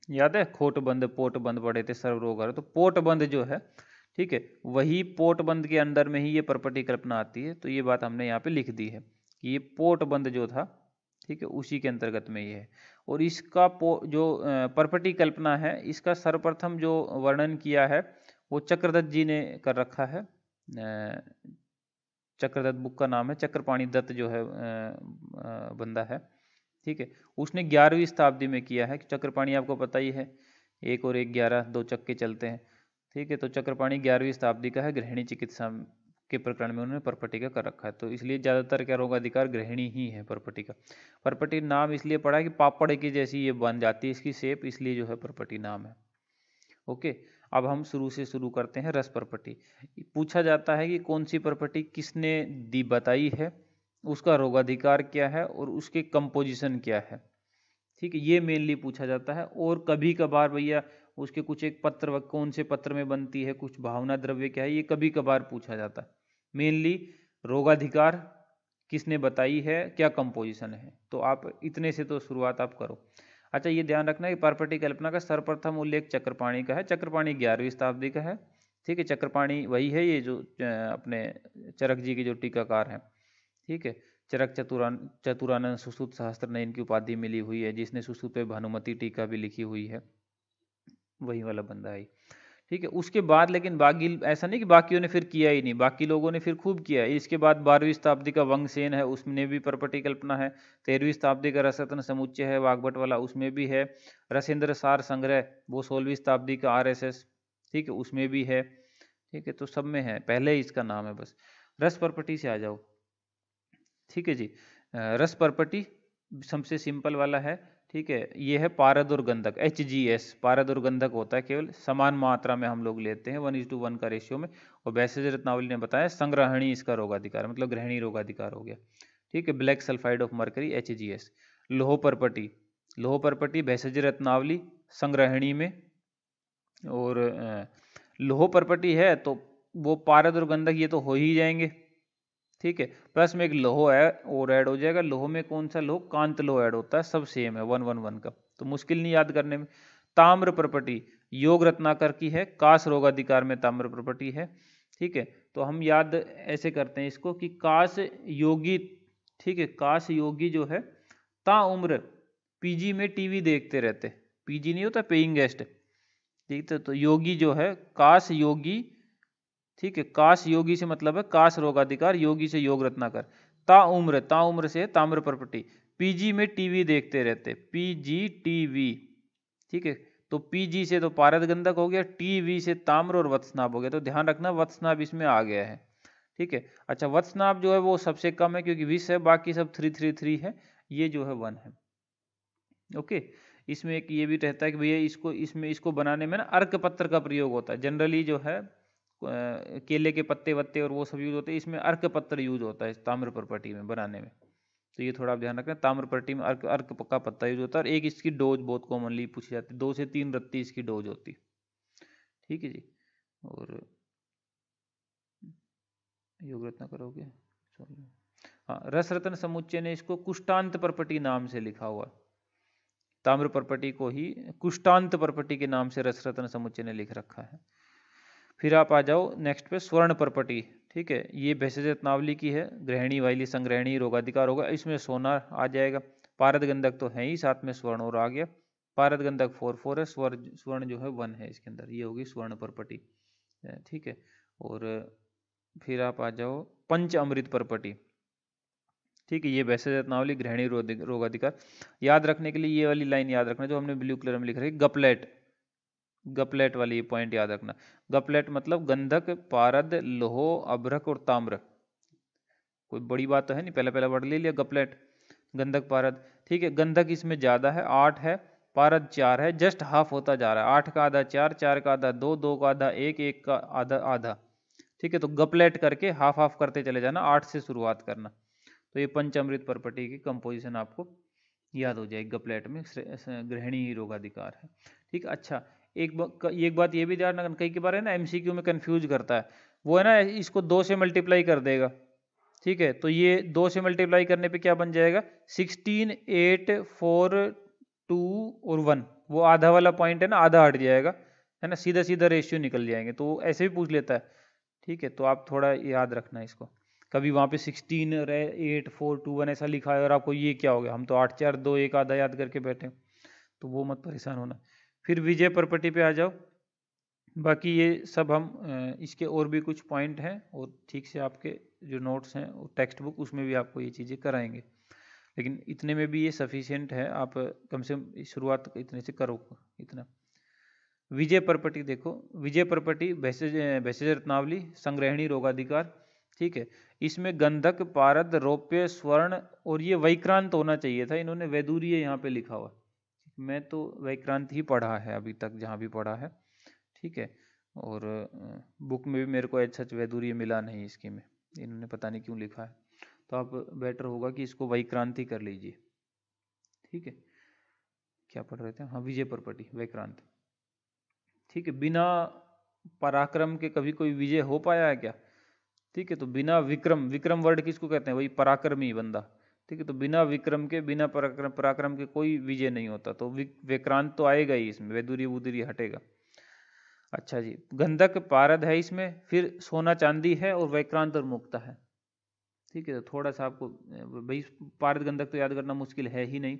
याद है? खोट बंद, पोट बंद पढ़े थे सर्वरोग। तो पोट बंद जो है, ठीक है, वही पोट बंद के अंदर में ही ये परपटी कल्पना आती है। तो ये बात हमने यहाँ पे लिख दी है कि ये पोट बंद जो था, ठीक है, उसी के अंतर्गत में ये है। और इसका जो परपटी कल्पना है, इसका सर्वप्रथम जो वर्णन किया है वो चक्रदत्त जी ने कर रखा है। चक्रदत्त बुक का नाम है, चक्रपाणी दत्त जो है बंदा है। ठीक है, उसने 11वीं शताब्दी में किया है। चक्रपाणी आपको पता ही है, 1 और 1 11, 2 चक्के चलते हैं। ठीक है, तो चक्रपाणी 11वीं शताब्दी का है, गृहिणी चिकित्सा के प्रकरण में उन्होंने परपटी का कर रखा है। तो इसलिए ज़्यादातर क्या रोगाधिकार गृहिणी ही है परपटी का। परपटी नाम इसलिए पड़ा है कि पापड़ की जैसी ये बन जाती है इसकी शेप, इसलिए जो है परपटी नाम है। ओके, अब हम शुरू से शुरू करते हैं। रस परपटी पूछा जाता है कि कौन सी परपटी किसने दी बताई है, उसका रोगाधिकार क्या है और उसके कंपोजिशन क्या है। ठीक है, ये मेनली पूछा जाता है। और कभी कभार भैया उसके कुछ एक पत्र, कौन से पत्र में बनती है, कुछ भावना द्रव्य क्या है, ये कभी कभार पूछा जाता है। मेनली रोगाधिकार किसने बताई है, क्या कंपोजिशन है। तो आप इतने से तो शुरुआत आप करो। अच्छा, ये ध्यान रखना कि परपटी कल्पना का सर्वप्रथम उल्लेख चक्रपाणी का है। चक्रपाणी 11वीं शताब्दी का है। ठीक है, चक्रपाणी वही है ये जो अपने चरक जी के जो टीकाकार हैं। ठीक है, चरक चतुरानंद सुश्रुत सहस्त्र ने इनकी उपाधि मिली हुई है, जिसने सुश्रुत पे भानुमति टीका भी लिखी हुई है, वही वाला बंदा है। ठीक है, उसके बाद लेकिन बाकी ऐसा नहीं कि बाकियों ने फिर किया ही नहीं, बाकी लोगों ने फिर खूब किया है। इसके बाद 12वीं शताब्दी का वंगसेन है, उसमें भी परपटी कल्पना है। 13वीं शताब्दी का रसरत्न समुच्चय है वाग्भट वाला, उसमें भी है। रसेंद्र सार संग्रह वो 16वीं शताब्दी का RSS, ठीक है, उसमें भी है। ठीक है, तो सब में है, पहले इसका नाम है बस। रस परपटी से आ जाओ। ठीक है जी, रस परपटी सबसे सिंपल वाला है। ठीक है, ये है पारद और गंधक, HGS। पारद और गंधक होता है केवल समान मात्रा में हम लोग लेते हैं 1:1 का रेशियो में। और वैसे रत्नावली ने बताया संग्रहणी इसका रोगाधिकार, मतलब ग्रहणी रोगाधिकार हो गया। ठीक है, black sulphide of mercury HGS। लोह परपटी, लोह परपटी भैषज रत्नावली संग्रहणी में। और लोह परपटी है तो वो पारद और गंधक ये तो हो ही जाएंगे। ठीक है, प्लस में एक लोह है और ऐड हो जाएगा। लोह में कौन सा लोह, कांत लोह ऐड होता है, सब सेम है 111 का, तो मुश्किल नहीं याद करने में। ताम्र प्रॉपर्टी योग रत्नाकर की है, काश रोगाधिकार में ताम्र प्रॉपर्टी है। ठीक है, तो हम याद ऐसे करते हैं इसको कि काश योगी, ठीक है, काश योगी जो है ता उम्र पीजी में टीवी देखते रहते, पीजी नहीं होता पेइंग गेस्ट, ठीक है, तो योगी जो है काश योगी, ठीक है, काश योगी से मतलब है काश रोगाधिकार, योगी से योग रत्नाकर, ता उम्र से ताम्र प्रॉपर्टी, पीजी में टीवी देखते रहते, पीजी टीवी। ठीक है, तो पीजी से तो पारद गंधक हो गया, टीवी से ताम्र और वत्सनाभ हो गया। तो ध्यान रखना वत्सनाभ इसमें आ गया है। ठीक है, अच्छा वत्सनाभ जो है वो सबसे कम है क्योंकि विष है, बाकी सब 333 है, ये जो है 1 है। ओके, इसमें एक ये भी रहता है कि भैया इसको इसमें इसको बनाने में ना अर्क पत्र का प्रयोग होता है। जनरली जो है केले के पत्ते वत्ते और वो सब यूज होते हैं, इसमें अर्क पत्र यूज होता है ताम्र प्रॉपर्टी में बनाने में। तो ये थोड़ा आप ध्यान रखना, ताम्र प्रॉपर्टी में अर्क अर्क का पत्ता यूज होता है। और एक इसकी डोज बहुत कॉमनली पूछी जाती है, 2 से 3 रत्ती इसकी डोज होती है। ठीक है जी, और योग रत्न करोगे, सॉरी, हाँ, रस रत्न समुच्चय ने इसको कुष्टांत प्रॉपर्टी नाम से लिखा हुआ, ताम्र प्रॉपर्टी को ही कुष्टांत प्रॉपर्टी के नाम से रस रत्न समुच्चय ने लिख रखा है। फिर आप आ जाओ नेक्स्ट पे स्वर्ण प्रॉपर्टी। ठीक है, ये भेषज रत्नावली की है, गृहिणी वाइली संग्रहणी रोगाधिकार होगा, इसमें सोना आ जाएगा। पारद गंधक तो है ही, साथ में स्वर्ण और आ गया। पारद गंधक 4 है, स्वर्ण जो है 1 है इसके अंदर, ये होगी स्वर्ण प्रॉपर्टी। ठीक है, और फिर आप आ जाओ पंच अमृत प्रॉपर्टी। ठीक है, ये भेषज रत्नावली गृहिणी रोगाधिकार। याद रखने के लिए ये वाली लाइन याद रखना जो हमने ब्लू कलर में लिख रही है, गपलेट, गपलेट वाली पॉइंट याद रखना। गपलेट मतलब गंधक, पारद, लोह, अभ्रक और ताम्र। कोई बड़ी बात तो है नहीं, पहले पहले वर्ड ले लिया गपलेट, गंधक पारद। ठीक है, गंधक इसमें ज्यादा है, 8 है, पारद 4 है, जस्ट हाफ होता जा रहा है, 8 का आधा 4, 4 का आधा 2, 2 का आधा 1, 1 का आधा आधा। ठीक है, तो गपलेट करके हाफ हाफ करते चले जाना, 8 से शुरुआत करना। तो ये पंचामृत प्रॉपर्टी की कंपोजिशन आपको याद हो जाएगी। गपलेट में गृहिणी रोगाधिकार है। ठीक, अच्छा एक बात ये भी ध्यान रखना, कई बार है ना MCQ में कंफ्यूज करता है, वो है ना इसको 2 से मल्टीप्लाई कर देगा। ठीक है, तो ये 2 से मल्टीप्लाई करने पे क्या बन जाएगा, 16, 8, 4, 2 और 1, वो आधा वाला पॉइंट है ना, आधा हट जाएगा, है ना, सीधा सीधा रेशियो निकल जाएंगे, तो ऐसे भी पूछ लेता है। ठीक है, तो आप थोड़ा याद रखना इसको, कभी वहाँ पे 16, 8, 4, 2, 1 ऐसा लिखा है और आपको ये क्या हो गया, हम तो 8, 4, 2, 1 आधा याद करके बैठे, तो वो मत परेशान होना। फिर विजय प्रॉपर्टी पे आ जाओ। बाकी ये सब हम इसके और भी कुछ पॉइंट हैं और ठीक से आपके जो नोट्स हैं टेक्स्ट बुक उसमें भी आपको ये चीज़ें कराएंगे, लेकिन इतने में भी ये सफिशिएंट है, आप कम से कम शुरुआत इतने से करो इतना। विजय परपटी देखो, विजय परपटी भेषज रत्नावली संग्रहणी रोगाधिकार, ठीक है। इसमें गंधक, पारद, रौप्य, स्वर्ण और ये वैक्रांत होना चाहिए था, इन्होंने वैदुर्य यहाँ पे लिखा हुआ। मैं तो वैक्रांत ही पढ़ा है अभी तक जहाँ भी पढ़ा है, ठीक है। और बुक में भी मेरे को अच्छा वैदुर्य मिला नहीं इसकी में, इन्होंने पता नहीं क्यों लिखा है। तो आप बेटर होगा कि इसको वैक्रांत ही कर लीजिए, ठीक है। क्या पढ़ रहे थे, हाँ विजय परपटी वैक्रांत, ठीक है। बिना पराक्रम के कभी कोई विजय हो पाया है क्या, ठीक है। तो बिना विक्रम, विक्रम वर्ड किसको कहते हैं, वही पराक्रमी बंदा, ठीक है। तो बिना विक्रम के, बिना पराक्रम के कोई विजय नहीं होता, तो विक्रांत तो आएगा ही इसमें, वैदुर्य वुदुर्य हटेगा। अच्छा जी, गंधक पारद है इसमें, फिर सोना चांदी है और वैक्रांत और मुक्ता है, ठीक है। तो थोड़ा सा आपको भाई पारद गंधक तो याद करना मुश्किल है ही नहीं,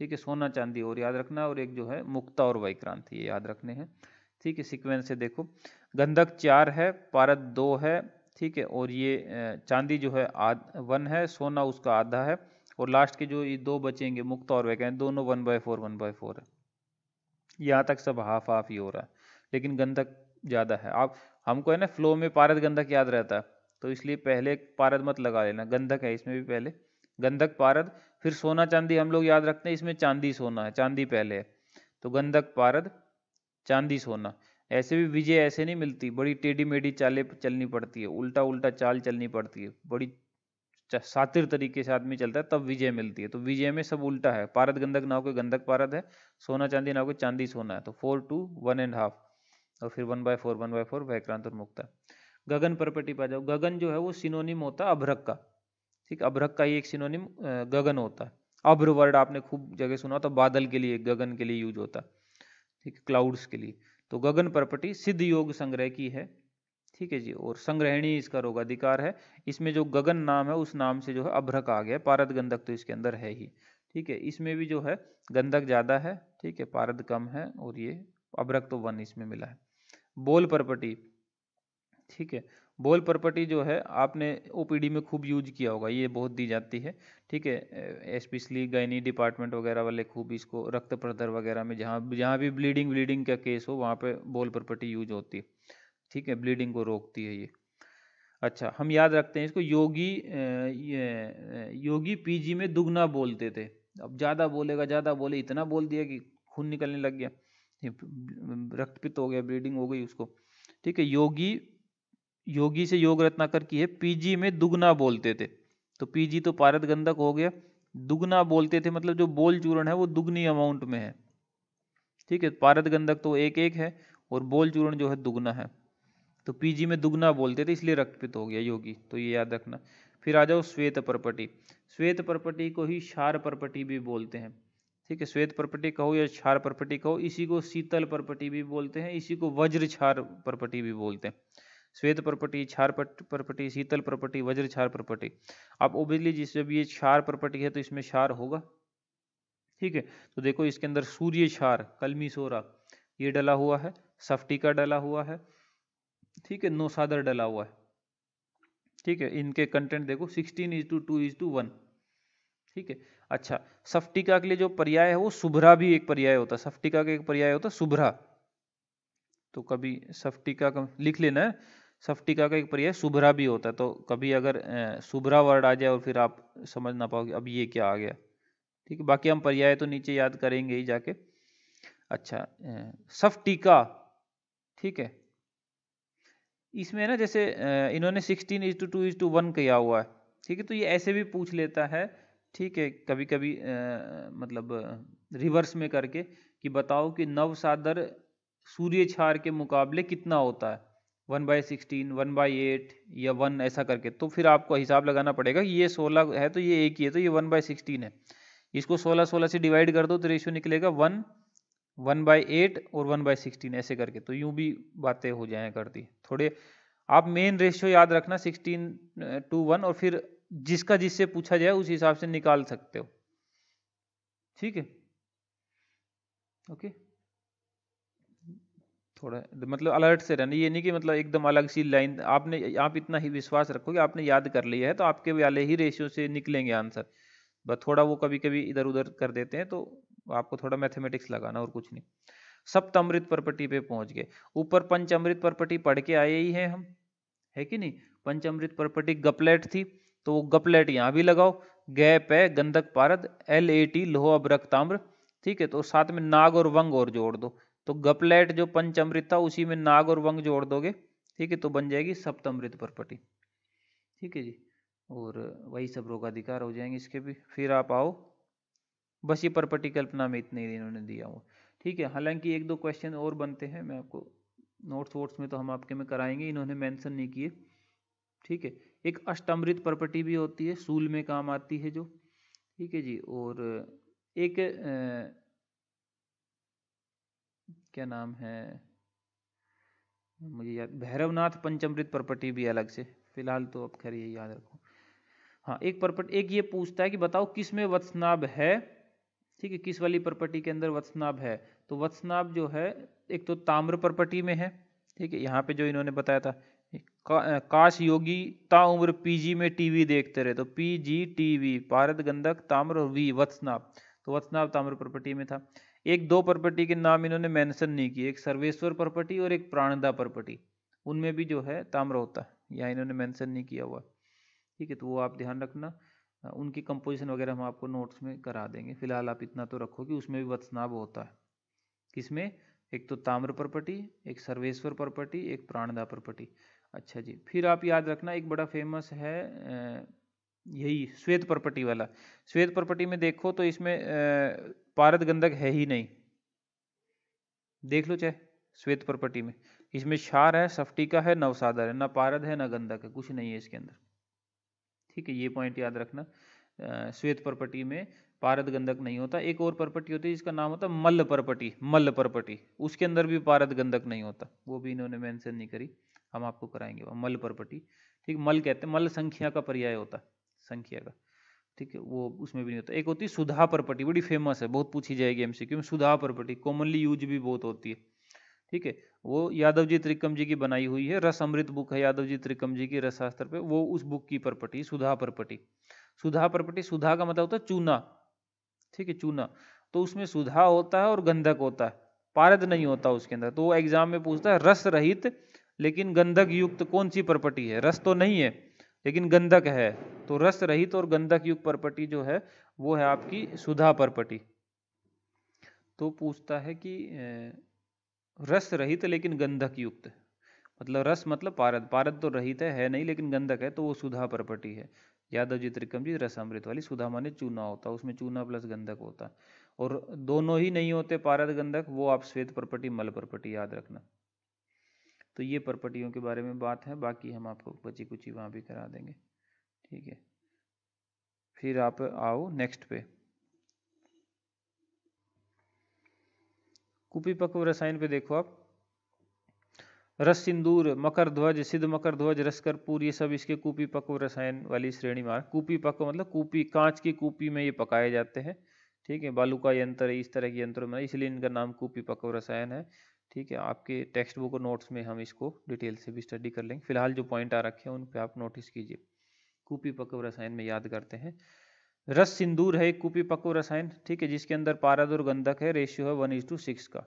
ठीक है। सोना चांदी और याद रखना, और एक जो है मुक्ता और वैक्रांत, ये याद रखने हैं, ठीक है। सीक्वेंस से देखो, गंधक 4 है, पारद 2 है, ठीक है। और ये चांदी जो है 1 है, सोना उसका आधा है, और लास्ट के जो ये 2 बचेंगे मुक्ता और वैक्रांत, दोनों 1/4 1/4 है। यहाँ तक सब हाफ हाफ ही हो रहा है, लेकिन गंधक ज़्यादा है। आप हमको है ना फ्लो में पारद गंधक याद रहता है, तो इसलिए पहले पारद मत लगा लेना, गंधक है इसमें भी पहले, गंधक पारद, फिर सोना चांदी हम लोग याद रखते हैं, इसमें चांदी सोना है, चांदी पहले है। तो गंधक पारद चांदी सोना, ऐसे भी विजय ऐसे नहीं मिलती, बड़ी टेढ़ी मेढ़ी चालें चलनी पड़ती है, उल्टा उल्टा चाल चलनी पड़ती है, बड़ी सातिर तरीके से आदमी चलता है तब विजय मिलती है। तो विजय में सब उल्टा है, पारद गंधक ना होकर गंधक पारद है, सोना चांदी ना होकर चांदी सोना है। तो 4 2 1.5, और फिर 1/4 1/4 वैक्रांत और मुक्ता। गगन परपटी पा जाओ, गगन जो है वो सिनोनिम होता है अभ्रक का, ठीक। अभ्रक का ही एक सिनोनिम गगन होता है। अभ्र वर्ड आपने खूब जगह सुना होता, बादल के लिए, गगन के लिए यूज होता है, ठीक, क्लाउड्स के लिए। तो गगन परपटी सिद्ध योग संग्रह की है, ठीक है जी। और संग्रहणी इसका रोगाधिकार है, इसमें जो गगन नाम है उस नाम से जो है अभ्रक आ गया, पारद गंधक तो इसके अंदर है ही, ठीक है। इसमें भी जो है गंधक ज्यादा है, ठीक है, पारद कम है, और ये अभ्रक तो 1 इसमें मिला है। बोल परपटी, ठीक है। बोल परपटी जो है आपने ओपीडी में खूब यूज किया होगा, ये बहुत दी जाती है, ठीक है। स्पेशली गायनी डिपार्टमेंट वगैरह वाले खूब इसको, रक्त प्रदर वगैरह में जहाँ जहाँ भी ब्लीडिंग का केस हो वहाँ पे बोल परपटी यूज होती है, ठीक है। ब्लीडिंग को रोकती है ये। अच्छा, हम याद रखते हैं इसको, योगी पीजी में दुगना बोलते थे। अब ज़्यादा बोलेगा, ज़्यादा बोले, इतना बोल दिया कि खून निकलने लग गया, रक्तपित्त हो गया, ब्लीडिंग हो गई उसको, ठीक है। योगी से योग रत्नाकर की है, पीजी में दुगना बोलते थे। तो पीजी तो पारद गंधक हो गया, दुगना बोलते थे मतलब जो बोल चूर्ण है वो दुगनी अमाउंट में है, ठीक है। पारद गंधक तो 1 है, और बोल चूर्ण जो है दुगना है। तो पीजी में दुगना बोलते थे इसलिए रक्तपित हो गया योगी, तो ये याद रखना। फिर आ जाओ श्वेत परपटी, श्वेत परपटी को ही क्षार परपटी भी बोलते हैं, ठीक है। श्वेत परपटी कहो या क्षार परपटी कहो, इसी को शीतल परपटी भी बोलते हैं, इसी को वज्र क्षार परपटी भी बोलते हैं। श्वेत परपटी, क्षार परपटी, शीतल परपटी, वज्र क्षार परपटी। अब ओबियसली जिस जब ये क्षार परपटी है तो इसमें क्षार होगा, ठीक है। तो देखो इसके अंदर सूर्य क्षार, कलमी सोरा ये डला हुआ है, सफ्टिका डला हुआ है, ठीक है, नौसादर डला हुआ है, ठीक है। इनके कंटेंट देखो 16:2:1, ठीक है। अच्छा, सफ्टिका के लिए जो पर्याय है वो शुभ्रा भी एक पर्याय होता है, सफ्टिका का एक पर्याय होता है शुभ्रा, तो कभी सफ्टिका का लिख लेना है, सफ्टिका का एक पर्याय शुभ्रा भी होता है। तो कभी अगर शुभ्रा वर्ड आ जाए और फिर आप समझ ना पाओगे अब ये क्या आ गया, ठीक है। बाकी हम पर्याय तो नीचे याद करेंगे ही जाके। अच्छा, सफ्टिका, ठीक है। इसमें ना जैसे इन्होंने 16:2:1 किया हुआ है, ठीक है। तो ये ऐसे भी पूछ लेता है, ठीक है, कभी कभी मतलब रिवर्स में करके कि बताओ कि नवसादर सूर्य क्षार के मुकाबले कितना होता है, 1/16, 1/8 या 1 ऐसा करके। तो फिर आपको हिसाब लगाना पड़ेगा, ये 16 है तो ये एक ही है, तो ये 1/16 है। इसको 16 से डिवाइड कर दो तो रेशियो निकलेगा 1, 1/8 और 1/16 ऐसे करके। तो यूं भी बातें हो जाए करती थोड़े। आप मेन रेशियो याद रखना 16:1, और फिर जिसका जिससे पूछा जाए उस हिसाब से निकाल सकते हो, ठीक है। ओके, थोड़ा मतलब अलर्ट से रहना, ये नहीं कि मतलब एकदम अलग सी लाइन आपने, आप इतना ही विश्वास रखो कि आपने याद कर लिया है तो आपके वाले ही रेशियो से निकलेंगे आंसर। बस थोड़ा वो कभी कभी इधर उधर कर देते हैं, तो आपको थोड़ा मैथमेटिक्स लगाना और कुछ नहीं। सप्तमृत परपटी पे पहुंच गए। ऊपर पंचमृत परपटी पढ़ के आए ही हैं हम, है कि नहीं। पंचमृत परपटी गपलेट थी, तो वो गपलेट यहाँ भी लगाओ, गैप है गंधक पारद LAT लोह अभ्रक ताम्र, ठीक है। तो साथ में नाग और वंग और जोड़ दो, तो गपलेट जो पंचमृत था उसी में नाग और वंग जोड़ दोगे, ठीक है, तो बन जाएगी सप्तमृत परपटी, ठीक है जी। और वही सब रोगाधिकार हो जाएंगे इसके भी। फिर आप आओ, बस ये परपटी कल्पना में इतने ही इन्होंने दिया हुआ, ठीक है। हालांकि एक दो क्वेश्चन और बनते हैं, मैं आपको नोट्स वोट्स में तो हम आपके में कराएंगे, इन्होंने मेंशन नहीं किए, ठीक है। एक अष्टमृत परपटी भी होती है, सूल में काम आती है जो, ठीक है जी। और एक क्या नाम है मुझे याद, भैरवनाथ पंचमृत परपटी भी अलग से, फिलहाल तो अब खैर ये याद रखो। हाँ, एक परपट, एक ये पूछता है कि बताओ किस में वत्सनाभ है, ठीक है, किस वाली परपटी के अंदर वत्सनाभ है। तो वत्सनाभ जो है एक तो ताम्र परपटी में है, ठीक है। यहाँ पे जो इन्होंने बताया था, काश योगी ताउम्र PG में टीवी देखते रहे, तो PG टीवी, पारद गंधक ताम्र और V वत्सनाभ, तो वत्सनाभ ताम्र परपटी में था। एक दो परपटी के नाम इन्होंने मेंशन नहीं किए, एक सर्वेश्वर परपटी और एक प्राणदा परपटी, उनमें भी जो है ताम्र होता है, यहाँ इन्होंने मेंशन नहीं किया हुआ, ठीक है। तो वो आप ध्यान रखना, उनकी कंपोजिशन वगैरह हम आपको नोट्स में करा देंगे। फिलहाल आप इतना तो रखो कि उसमें भी वत्सनाभ होता है, किसमें, एक तो ताम्र परपटी, एक सर्वेश्वर परपटी, एक प्राणदा परपटी। अच्छा जी, फिर आप याद रखना एक बड़ा फेमस है यही श्वेत परपटी वाला। श्वेत परपटी में देखो तो इसमें पारद गंधक है ही नहीं, देख लो चाहे श्वेत परपटी में, इसमें क्षार है, सफ्टिका है, नवसादर है, ना पारद है ना गंधक है, कुछ नहीं है इसके अंदर, ठीक है। ये पॉइंट याद रखना, श्वेत परपटी में पारद गंधक नहीं होता। एक और परपटी होती है जिसका नाम होता है मल्ल परपटी, मल्ल परपटी, उसके अंदर भी पारद गंधक नहीं होता, वो भी इन्होंने मेंशन नहीं करी, हम आपको कराएंगे वो मल्ल परपटी, ठीक। मल कहते हैं, मल्ल संख्या का पर्याय होता है, संख्या का, ठीक है, वो उसमें भी नहीं होता। एक होती है सुधा परपटी, बड़ी फेमस है, बहुत पूछी जाएगी MCQ में, सुधा परपटी कॉमनली यूज भी बहुत होती है, ठीक है। वो यादव जी त्रिकम जी की बनाई हुई है, रस अमृत बुक है यादव जी त्रिकम जी की रस शास्त्र पे, वो उस बुक की परपटी सुधा परपटी। सुधा परपटी, सुधा का मतलब होता है चूना, ठीक है, चूना, तो उसमें सुधा होता है और गंधक होता है, पारद नहीं होता उसके अंदर। तो वो एग्जाम में पूछता है रस रहित लेकिन गंधक युक्त कौन सी परपटी है, रस तो नहीं है लेकिन गंधक है, तो रस रहित और गंधक युक्त परपटी जो है वो है आपकी सुधा परपटी। तो पूछता है कि रस रहित लेकिन गंधक युक्त, मतलब रस मतलब पारद, पारद तो रहित है नहीं लेकिन गंधक है, तो वो सुधा परपटी है। यादव जी त्रिकम जी रसामृत वाली, सुधा माने चूना होता, उसमें चूना प्लस गंधक होता, और दोनों ही नहीं होते पारद गंधक, वो आप श्वेत परपटी मल परपटी याद रखना। तो ये परपटियों के बारे में बात है, बाकी हम आपको बची कुची वहाँ भी करा देंगे, ठीक है। फिर आप आओ नेक्स्ट पे, कुपीपक्व रसायन पे देखो आप, रस सिंदूर, मकर ध्वज, सिद्ध मकर ध्वज, रस कर्पूर, ये सब इसके कुपीपक्व रसायन वाली श्रेणी में। कुपीपक्व मतलब कूपी, कांच की कूपी में ये पकाए जाते हैं, ठीक है। बालू का यंत्र, इस तरह के यंत्रों में, इसलिए इनका नाम कुपीपक्व रसायन है, ठीक है। आपके टेक्स्ट बुक और नोट्स में हम इसको डिटेल से भी स्टडी कर लेंगे, फिलहाल जो पॉइंट आ रखे हैं उन पर आप नोटिस कीजिए। कुपीपक्व रसायन में याद करते हैं, रस सिंदूर है एक कुपीपक्व रसायन, ठीक है, जिसके अंदर पारद और गंधक है, रेशियो है 1:6 का।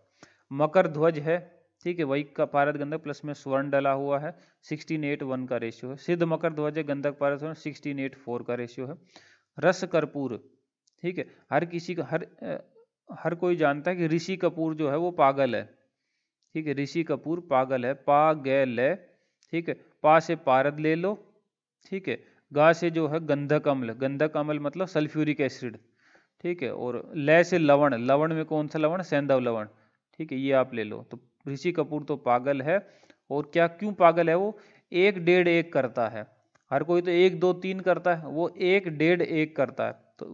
मकर ध्वज है, ठीक है, वही का पारद गंधक प्लस में स्वर्ण डला हुआ है, 16:1 का रेशियो है। सिद्ध मकर ध्वज है, गंधक पारद स्वर्ण 16:4 का रेशियो है। रस कर्पूर, ठीक है, हर किसी का हर कोई जानता है कि ऋषि कपूर जो है वो पागल है, ठीक है, ऋषि कपूर पागल है, पागल है, ठीक है। पा से पारद ले लो, ठीक है। गा से जो है गंधक अम्ल, गंधक अम्ल मतलब सल्फ्यूरिक एसिड, ठीक है। और लय से लवण, लवण में कौन सा लवण, सैंधव लवण, ठीक है, ये आप ले लो। तो ऋषि कपूर तो पागल है, और क्या क्यों पागल है, वो 1, 1.5, 1 करता है, हर कोई तो 1, 2, 3 करता है, वो 1, 1.5, 1 करता है। तो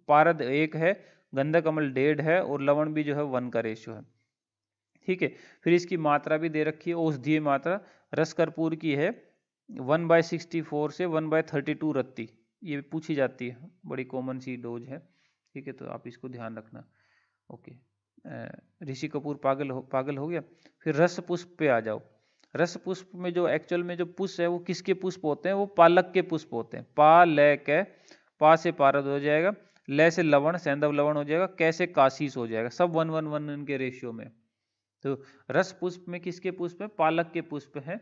पारद 1 है, गंधक अम्ल 1.5 है, और लवण भी जो है 1 का रेशियो है, ठीक है। फिर इसकी मात्रा भी दे रखी है, औषधीय मात्रा रस कर्पूर की है 1/64 से 1/32 रत्ती, ये पूछी जाती है, बड़ी कॉमन सी डोज है, ठीक है। तो आप इसको ध्यान रखना, ओके। ऋषि कपूर पागल हो गया। फिर रस पुष्प पे आ जाओ। रस पुष्प में जो एक्चुअल में जो पुष्प है वो किसके पुष्प होते हैं, वो पालक के पुष्प होते हैं। पा ल कै, पा से पारद हो जाएगा, ल से लवण सैंधव लवण हो जाएगा, कैसे काशीस हो जाएगा, सब 1:1:1 इनके रेशियो में, तो रस पुष्प में किसके पुष्प है? पालक के पुष्प है,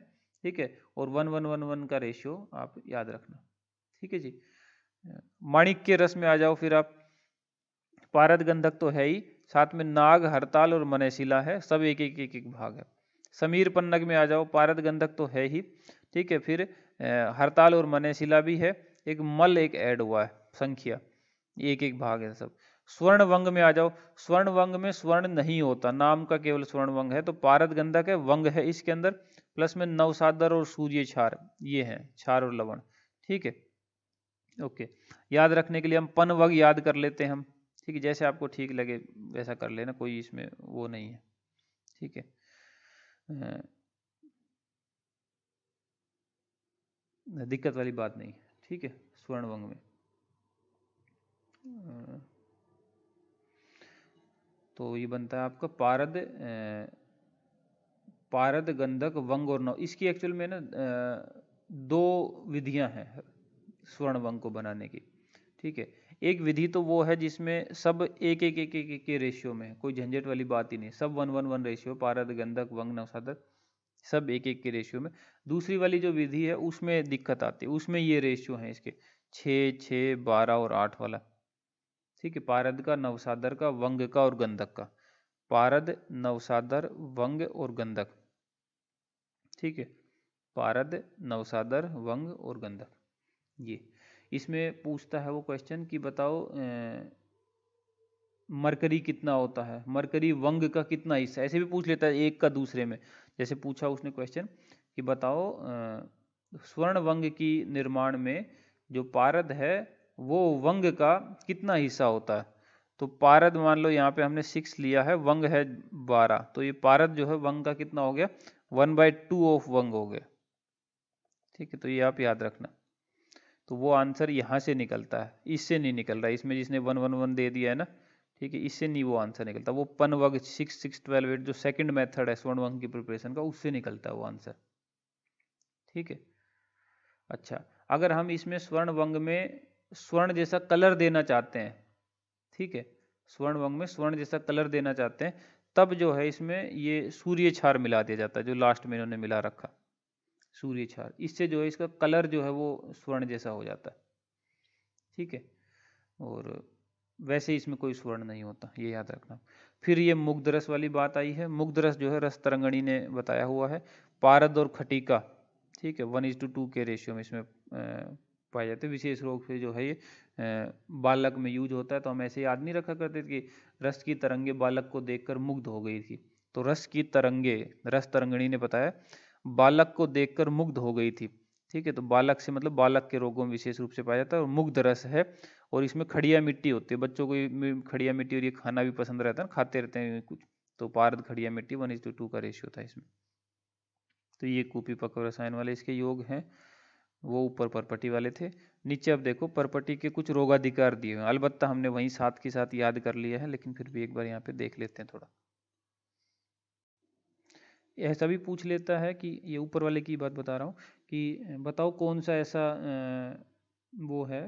ठीक है। और 1:1:1:1 का रेशियो आप याद रखना, ठीक है जी। माणिक के रस में आ जाओ फिर आप, पारद गंधक तो है ही, साथ में नाग, हरताल और मनेशिला है, सब एक एक एक एक भाग है। समीर पन्नग में आ जाओ, पारद गंधक तो है ही, ठीक है। फिर हरताल और मनेशिला भी है, एक मल एक ऐड हुआ है, संख्या एक एक भाग है सब। स्वर्ण वंग में आ जाओ, स्वर्ण वंग में स्वर्ण नहीं होता, नाम का केवल स्वर्ण वंग है, तो पारद गंधक है, वंग है इसके अंदर, प्लस में नवसादर और सूर्य क्षार, ये है क्षार और लवण, ठीक है। ओके, याद रखने के लिए हम पन वग याद कर लेते हैं हम, ठीक है। जैसे आपको ठीक लगे वैसा कर लेना, कोई इसमें वो नहीं है, ठीक है। दिक्कत वाली बात नहीं, ठीक है। स्वर्ण वंग में तो ये बनता है आपका पारद, पारद गंधक वंग और नव। इसकी एक्चुअल में ना दो विधियां हैं स्वर्ण वंग को बनाने की, ठीक है। एक विधि तो वो है जिसमें सब एक एक एक एक के रेशियो में, कोई झंझट वाली बात ही नहीं, सब 1:1:1 रेशियो, पारद गंधक वंग नवसादर सब एक एक के रेशियो में। दूसरी वाली जो विधि है उसमें दिक्कत आती है, उसमें ये रेशियो है इसके 6, 6, 12 और 8 वाला, ठीक है। पारद का, नवसादर का, वंग का और गंधक का, पारद, नवसादर, वंग और गंधक, ठीक है। पारद, नवसादर, वंग और गंधक, ये इसमें पूछता है वो क्वेश्चन कि बताओ मरकरी कितना होता है, मरकरी वंग का कितना हिस्सा, ऐसे भी पूछ लेता है एक का दूसरे में। जैसे पूछा उसने क्वेश्चन कि बताओ स्वर्ण वंग की निर्माण में जो पारद है वो वंग का कितना हिस्सा होता है। तो पारद मान लो यहाँ पे हमने 6 लिया है, वंग है 12, तो ये पारद जो है वंग का कितना हो गया, 1/2 ऑफ वंग हो गया, ठीक है। तो ये आप याद रखना। तो वो आंसर यहाँ से निकलता है, इससे नहीं निकल रहा, इसमें जिसने 1:1:1 दे दिया है ना, ठीक है, इससे नहीं वो आंसर निकलता। वो पन वग 6, 6, 12, 8 जो सेकंड मेथड है स्वर्ण वंग की प्रिपरेशन का, उससे निकलता है वो आंसर, ठीक है। अच्छा, अगर हम इसमें स्वर्ण वंग में स्वर्ण जैसा कलर देना चाहते हैं, ठीक है, स्वर्ण वंग में स्वर्ण जैसा कलर देना चाहते हैं, तब जो है इसमें ये सूर्य क्षार मिला दिया जाता है, जो लास्ट में इन्होंने मिला रखा सूर्य क्षार, इससे जो है इसका कलर जो है वो स्वर्ण जैसा हो जाता है, ठीक है। और वैसे इसमें कोई स्वर्ण नहीं होता, ये याद रखना। फिर ये मुग्ध रस वाली बात आई है, मुग्ध रस जो है रस तरंगणी ने बताया हुआ है, पारद और खटीका, ठीक है, 1:2 के रेशियो में इसमें पाए जाते हैं। विशेष रूप से जो है ये बालक में यूज होता है, तो हम ऐसे याद नहीं रखा करते कि रस की तरंगे बालक को देखकर मुग्ध हो गई थी, तो रस की तरंगे, रस तरंगणी ने बताया बालक को देखकर मुग्ध हो गई थी, ठीक है। तो बालक से मतलब बालक के रोगों में विशेष रूप से पाया जाता है, और मुग्ध रस है, और इसमें खड़िया मिट्टी होती है, बच्चों को खड़िया मिट्टी और ये खाना भी पसंद रहता है ना, खाते रहते हैं कुछ, तो पारद खड़िया मिट्टी 1:2 का रेशियो था इसमें। तो ये कूपी पक रसायन वाले इसके योग हैं, वो ऊपर परपटी वाले थे। नीचे अब देखो परपटी के कुछ रोगाधिकार दिए हुए हैं, अलबत्ता हमने वहीं साथ के साथ याद कर लिया है, लेकिन फिर भी एक बार यहाँ पे देख लेते हैं थोड़ा। ऐसा भी पूछ लेता है कि ये ऊपर वाले की बात बता रहा हूँ कि बताओ कौन सा ऐसा वो है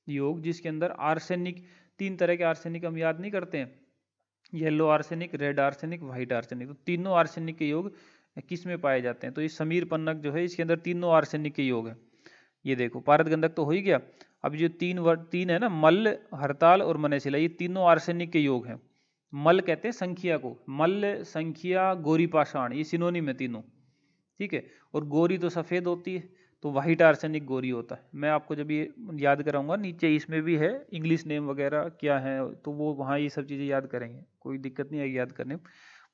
योग जिसके अंदर आर्सेनिक, 3 तरह के आर्सेनिक हम याद नहीं करते हैं, yellow arsenic, red arsenic, white arsenic, तो तीनों आर्सेनिक के योग किस में पाए जाते हैं। तो ये समीर पन्नग जो है इसके अंदर तीनों आर्सेनिक के योग है। ये देखो पारद गंधक तो हो ही गया, अब जो तीन है ना, मल्ल, हरताल और मनेशिला, ये तीनों आर्सेनिक के योग हैं। मल कहते हैं संख्या को, मल्ल, संख्या, गोरी पाषाण, ये सिनोनिम है तीनों, ठीक है। और गोरी तो सफ़ेद होती है, तो वाइट आर्सेनिक गोरी होता है। मैं आपको जब ये याद कराऊंगा नीचे इसमें भी है इंग्लिश नेम वगैरह क्या है, तो वो वहाँ ये सब चीज़ें याद करेंगे, कोई दिक्कत नहीं आएगी याद करने में।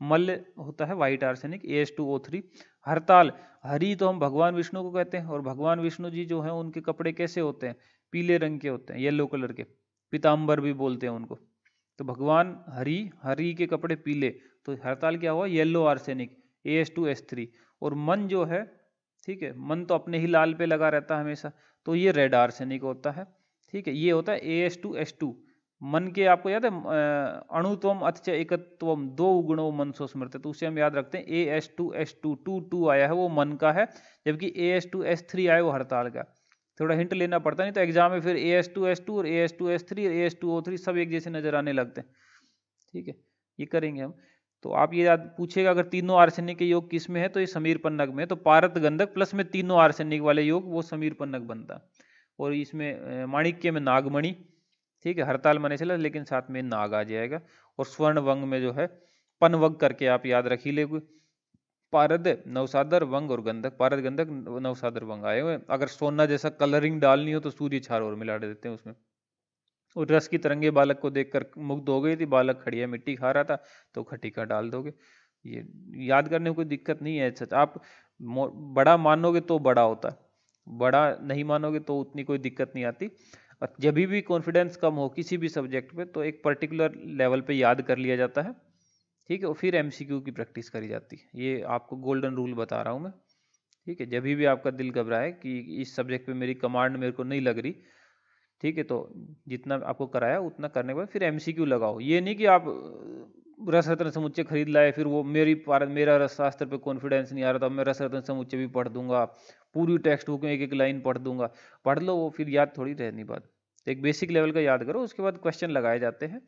मल्ल होता है वाइट आर्सेनिक AS2O3। हरताल, हरी तो हम भगवान विष्णु को कहते हैं, और भगवान विष्णु जी जो हैं उनके कपड़े कैसे होते हैं, पीले रंग के होते हैं, येलो कलर के, पीताम्बर भी बोलते हैं उनको। तो भगवान हरी, हरी के कपड़े पीले, तो हरताल क्या हुआ, येलो आर्सेनिक AS2S3। और मन जो है, ठीक है, मन तो अपने ही लाल पे लगा रहता है हमेशा, तो ये रेड आर्सेनिक होता है, ठीक है। ये होता है AS2S2। मन के आपको याद है अणुत्वम अथ एकत्वम दो उगुणों मनसो स्मृत, तो उसे हम याद रखते हैं AS2S2, 2 आया है वो मन का है, जबकि AS2S3 आया वो हरताल का। थोड़ा हिंट लेना पड़ता, नहीं तो एग्जाम में फिर AS2S2 और AS2S3 और AS2O3 सब एक जैसे नजर आने लगते हैं, ठीक है। ये करेंगे हम। तो आप ये याद पूछेगा अगर तीनों आर्सेनिक के योग किस में है तो ये समीर पन्नग में है, तो पारद गंधक प्लस में तीनों आर्सेनिक वाले योग वो समीर पन्नग बनता। और इसमें माणिक्य में नागमणि, ठीक है, हरताल मने चला लेकिन साथ में नाग आ जाएगा। और स्वर्ण वंग में जो है पनवग करके आप याद रख ही लेंगे, पारद नवसादर वंग और गंधक, पारद गंधक नवसादर वंग आए हुए। अगर सोना जैसा कलरिंग डालनी हो तो सूर्य छार और मिला देते हैं उसमें। और रस की तरंगे बालक को देखकर मुग्ध हो गई थी, बालक खड़िया मिट्टी खा रहा था तो खटिका डाल दोगे। ये याद करने में कोई दिक्कत नहीं है। सच आप बड़ा मानोगे तो बड़ा होता है, बड़ा नहीं मानोगे तो उतनी कोई दिक्कत नहीं आती। और जब भी कॉन्फिडेंस कम हो किसी भी सब्जेक्ट पे तो एक पर्टिकुलर लेवल पे याद कर लिया जाता है, ठीक है, और फिर एमसीक्यू की प्रैक्टिस करी जाती है। ये आपको गोल्डन रूल बता रहा हूँ मैं, ठीक है। जब भी आपका दिल घबराए कि इस सब्जेक्ट पे मेरी कमांड मेरे को नहीं लग रही, ठीक है, तो जितना आपको कराया उतना करने के बाद फिर एमसीक्यू लगाओ। ये नहीं कि आप रस रत्न समुच्चय खरीद लाए फिर वो मेरा रस शास्त्र पे कॉन्फिडेंस नहीं आ रहा था, मैं रस रत्न समुच्चय भी पढ़ दूंगा, पूरी टेक्स्ट बुक में एक एक लाइन पढ़ दूंगा। पढ़ लो, वो फिर याद थोड़ी रहनी बात। एक बेसिक लेवल का याद करो, उसके बाद क्वेश्चन लगाए जाते हैं।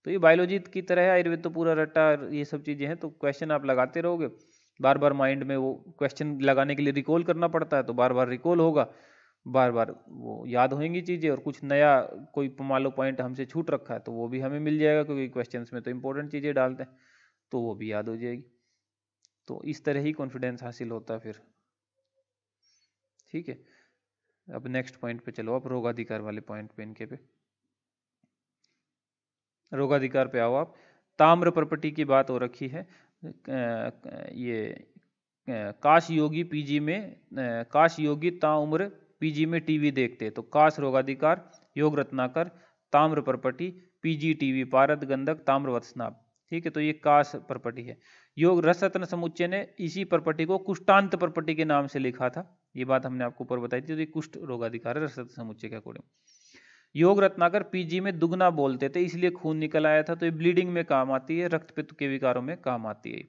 तो ये बायोलॉजी की तरह है, आयुर्वेद तो पूरा रट्टा ये सब चीज़ें हैं, तो क्वेश्चन आप लगाते रहोगे, बार बार माइंड में वो क्वेश्चन लगाने के लिए रिकॉल करना पड़ता है, तो बार बार रिकॉल होगा, बार बार वो याद होंगी चीज़ें। और कुछ नया कोई मान लो पॉइंट हमसे छूट रखा है तो वो भी हमें मिल जाएगा, क्योंकि क्वेश्चंस में तो इंपॉर्टेंट चीज़ें डालते हैं, तो वो भी याद हो जाएगी। तो इस तरह ही कॉन्फिडेंस हासिल होता है फिर, ठीक है। अब नेक्स्ट पॉइंट पे चलो, आप रोगाधिकार वाले पॉइंट पे, इनके पे रोगाधिकार पे आओ आप। ताम्र प्रॉपर्टी की बात हो रखी है। ये काश योगी पीजी में काश योगी ताउम्र पीजी में टीवी देखते, तो काश रोगाधिकार, योग रत्नाकर, ताम्र प्रॉपर्टी, पीजी टीवी, पारद गंधक, ताम्र वत्सनाभ, ठीक है। तो ये काश प्रॉपर्टी है। योग रस रत्न समुच्चय ने इसी प्रॉपर्टी को कुष्ठांत प्रॉपर्टी के नाम से लिखा था, ये बात हमने आपको ऊपर बताई थी। तो ये कुष्ठ रोगाधिकार है रस रत्न समुच्चय के अकॉर्डिंग। योग रत्नाकर पीजी में दुगना बोलते थे इसलिए खून निकल आया था, तो ये ब्लीडिंग में काम आती है, रक्त पित्त के विकारों में काम आती है,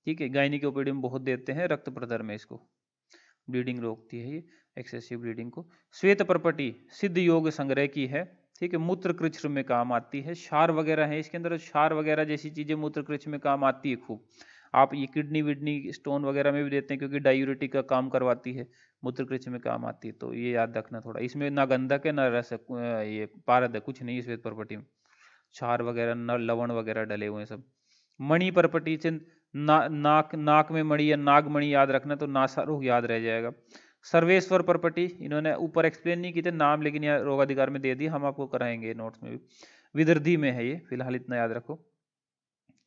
ठीक है। गायनी के ओपीडी में बहुत देते हैं, रक्त प्रदर में इसको ब्लीडिंग रोकती है ये, एक्सेसिव ब्लीडिंग को। श्वेत प्रॉपर्टी सिद्ध योग संग्रह की है, ठीक है, मूत्र कृच्र में काम आती है। क्षार वगैरह है इसके अंदर, क्षार वगैरह जैसी चीजें मूत्र कृच्र में काम आती है खूब। आप ये किडनी विडनी स्टोन वगैरह में भी देते हैं, क्योंकि डायूरेटिक का काम करवाती है, मूत्र कृच्र में काम आती है। तो ये याद रखना थोड़ा। इसमें ना गंधक है ना रस है, ये पारद है, कुछ नहीं श्वेत प्रॉपर्टी में, क्षार वगैरह न लवण वगैरह डले हुए हैं सब। मणि प्रॉपर्टी से नाक में मणि या नागमणि याद रखना, तो नासारोग याद रह जाएगा। सर्वेश्वर प्रॉपर्टी इन्होंने ऊपर एक्सप्लेन नहीं की थे नाम, लेकिन यहाँ रोगाधिकार में दे दी, हम आपको कराएंगे नोट्स में भी। विदर्धी में है ये, फिलहाल इतना याद रखो,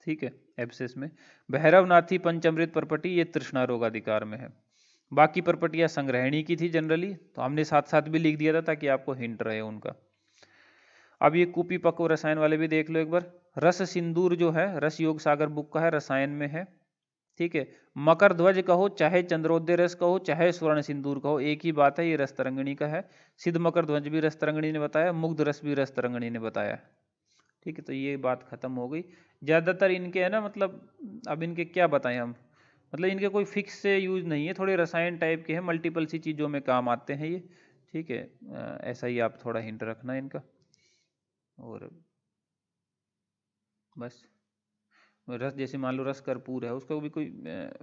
ठीक है, एब्सेस में। भैरवनाथी पंचमृत प्रॉपर्टी ये तृष्णा रोगाधिकार में है। बाकी प्रॉपर्टियां संग्रहणी की थी जनरली, तो हमने साथ साथ भी लिख दिया था ताकि आपको हिंट रहे उनका। अब ये कुपी पक्व रसायन वाले भी देख लो एक बार। रस सिंदूर जो है रस योग सागर बुक का है, रसायन में है, ठीक है। मकर ध्वज कहो चाहे चंद्रोदय रस कहो चाहे स्वर्ण सिंदूर कहो, एक ही बात है, ये रस तरंगिणी का है। सिद्ध मकर ध्वज भी रस तरंगिणी ने बताया, मुग्ध रस भी रस तरंगिणी ने बताया, ठीक है। तो ये बात खत्म हो गई। ज्यादातर इनके है ना, मतलब अब इनके क्या बताएं हम, मतलब इनके कोई फिक्स से यूज नहीं है, थोड़े रसायन टाइप के हैं, मल्टीपल सी चीजों में काम आते हैं ये, ठीक है। ऐसा ही आप थोड़ा हिंट रखना है इनका। और बस रस जैसे मान लो रस कर्पूर है, उसका भी कोई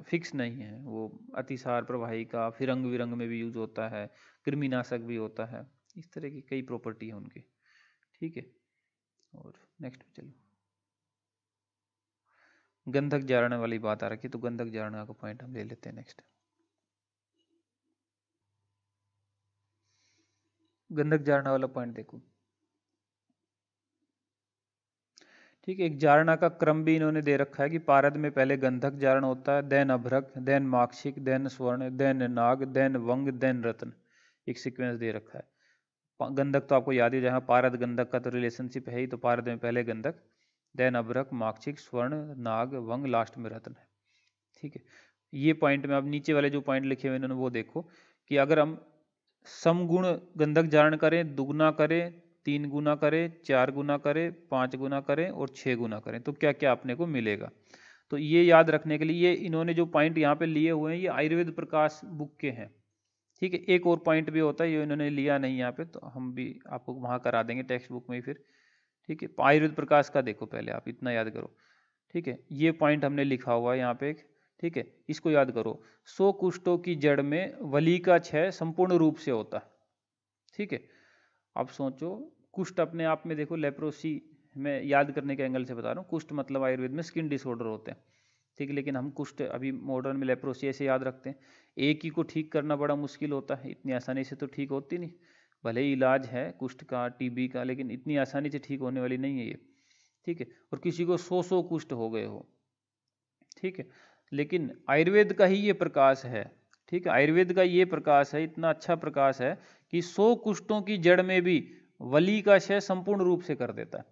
फिक्स नहीं है, वो अतिसार प्रवाही का फिर रंग विरंग में भी यूज होता है, कृमिनाशक भी होता है, इस तरह की कई प्रॉपर्टी है उनकी, ठीक है। और नेक्स्ट पे चलो, गंधक जारणा वाली बात आ रखी, तो गंधक जारणा का पॉइंट हम ले लेते हैं नेक्स्ट। गंधक जारणा वाला पॉइंट देखो, ठीक है। एक जारणा का क्रम भी इन्होंने दे रखा है कि पारद में पहले गंधक जारण होता है, देन अभ्रक, देन माक्षिक, देन स्वर्ण, देन नाग, देन वंग, देन रत्न, एक सीक्वेंस दे रखा है। गंधक तो आपको याद ही, जहाँ पारद गंधक का तो रिलेशनशिप है ही, तो पारद में पहले गंधक, देन अभ्रक, माक्षिक, स्वर्ण, नाग, वंग, लास्ट में रत्न है, ठीक है। ये पॉइंट में अब नीचे वाले जो पॉइंट लिखे हुए इन्होंने वो देखो कि अगर हम समगुण गंधक जारण करें, दुगुना करें, 3 गुना करें, 4 गुना करें, 5 गुना करें और 6 गुना करें, तो क्या क्या अपने को मिलेगा। तो ये याद रखने के लिए ये इन्होंने जो पॉइंट यहाँ पे लिए हुए हैं ये आयुर्वेद प्रकाश बुक के हैं, ठीक है। एक और पॉइंट भी होता है ये इन्होंने लिया नहीं यहाँ पे, तो हम भी आपको वहाँ करा देंगे टेक्स्ट बुक में ही फिर, ठीक है। आयुर्वेद प्रकाश का देखो पहले, आप इतना याद करो, ठीक है, ये पॉइंट हमने लिखा हुआ है यहाँ पे एक, ठीक है, इसको याद करो। 100 कुष्ठों की जड़ में वली का क्षय संपूर्ण रूप से होता है। ठीक है, आप सोचो, कुष्ठ अपने आप में देखो, लेप्रोसी में याद करने के एंगल से बता रहा हूँ, कुष्ठ मतलब आयुर्वेद में स्किन डिसऑर्डर होते हैं। ठीक है, लेकिन हम कुष्ठ अभी मॉडर्न में लेप्रोसी ऐसे याद रखते हैं। एक ही को ठीक करना बड़ा मुश्किल होता है, इतनी आसानी से तो ठीक होती नहीं। भले ही इलाज है कुष्ठ का, टीबी का, लेकिन इतनी आसानी से ठीक होने वाली नहीं है ये। ठीक है, और किसी को 100 कुष्ठ हो गए हो। ठीक है, लेकिन आयुर्वेद का ही ये प्रकाश है। ठीक है, आयुर्वेद का ये प्रकाश है, इतना अच्छा प्रकाश है कि 100 कुष्ठों की जड़ में भी वली का क्षय संपूर्ण रूप से कर देता है।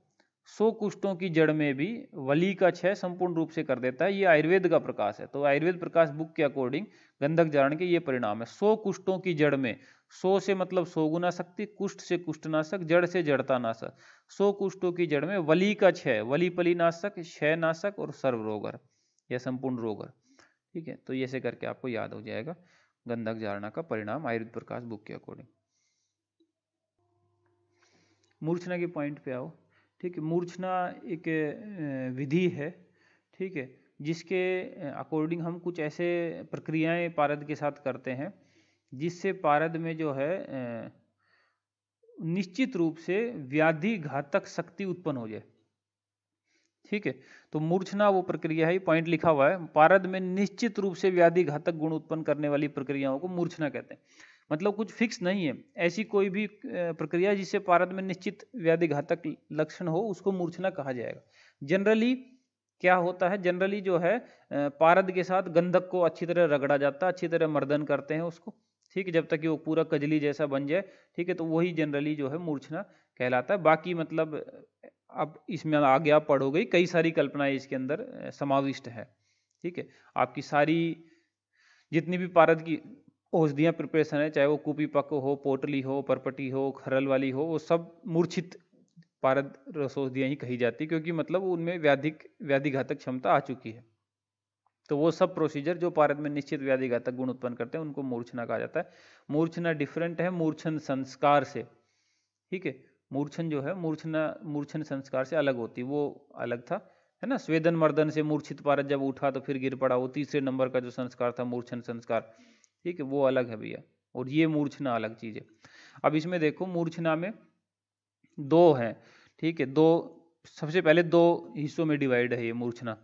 100 कुष्ठों की जड़ में भी वली का क्षय संपूर्ण रूप से कर देता है। ये आयुर्वेद का प्रकाश है। तो आयुर्वेद प्रकाश बुक के अकॉर्डिंग गंधक जारण के ये परिणाम है। 100 कुष्ठों की जड़ में, 100 से मतलब 100 गुना शक्ति, कुष्ठ से कुष्ठनाशक, जड़ से जड़ता नाशक। 100 कुष्ठों की जड़ में वली का क्षय, वली पली नाशक, क्षय नाशक और सर्वरोगर या संपूर्ण रोगर। ठीक है, तो ये ऐसे करके आपको याद हो जाएगा गंधक जारणा का परिणाम आयुर्वेद प्रकाश बुक के अकॉर्डिंग। मूर्छना के पॉइंट पे आओ। ठीक है, मूर्छना एक विधि है, ठीक है, जिसके अकॉर्डिंग हम कुछ ऐसे प्रक्रियाएं पारद के साथ करते हैं जिससे पारद में जो है निश्चित रूप से व्याधि घातक शक्ति उत्पन्न हो जाए। ठीक है, तो मूर्छना वो प्रक्रिया है, पॉइंट लिखा हुआ है, पारद में निश्चित रूप से व्याधि घातक गुण उत्पन्न करने वाली प्रक्रियाओं को मूर्छना कहते हैं। मतलब कुछ फिक्स नहीं है, ऐसी कोई भी प्रक्रिया जिससे पारद में निश्चित व्याधि घातक लक्षण हो उसको मूर्छना कहा जाएगा। जनरली क्या होता है, जनरली जो है पारद के साथ गंधक को अच्छी तरह रगड़ा जाता है, अच्छी तरह मर्दन करते हैं उसको। ठीक है, जब तक कि वो पूरा कजली जैसा बन जाए। ठीक है, तो वही जनरली जो है मूर्छना कहलाता है। बाकी मतलब अब इसमें आगे आप पढ़ोगे, कई सारी कल्पनाएं इसके अंदर समाविष्ट है। ठीक है, आपकी सारी जितनी भी पारद की औषधियाँ प्रिपरेशन है, चाहे वो कुपी पक हो, पोटली हो, परपटी हो, खरल वाली हो, वो सब मूर्छित पारद रसौषधियाँ ही कही जाती, क्योंकि मतलब उनमें व्याधि घातक क्षमता आ चुकी है। तो वो सब प्रोसीजर जो पारद में निश्चित व्याधि घातक गुण उत्पन्न करते हैं उनको मूर्छना कहा जाता है। मूर्छना डिफरेंट है मूर्छन संस्कार से। ठीक है, मूर्छन जो है मूर्छन संस्कार से अलग होती, वो अलग था, है ना। स्वेदन मर्दन से मूर्छित पारद जब उठा तो फिर गिर पड़ा, वो तीसरे नंबर का जो संस्कार था मूर्छन संस्कार। ठीक है, वो अलग है भैया, और ये मूर्छना अलग चीज है। अब इसमें देखो, मूर्छना में दो है। ठीक है, दो, सबसे पहले दो हिस्सों में डिवाइड है ये मूर्छना।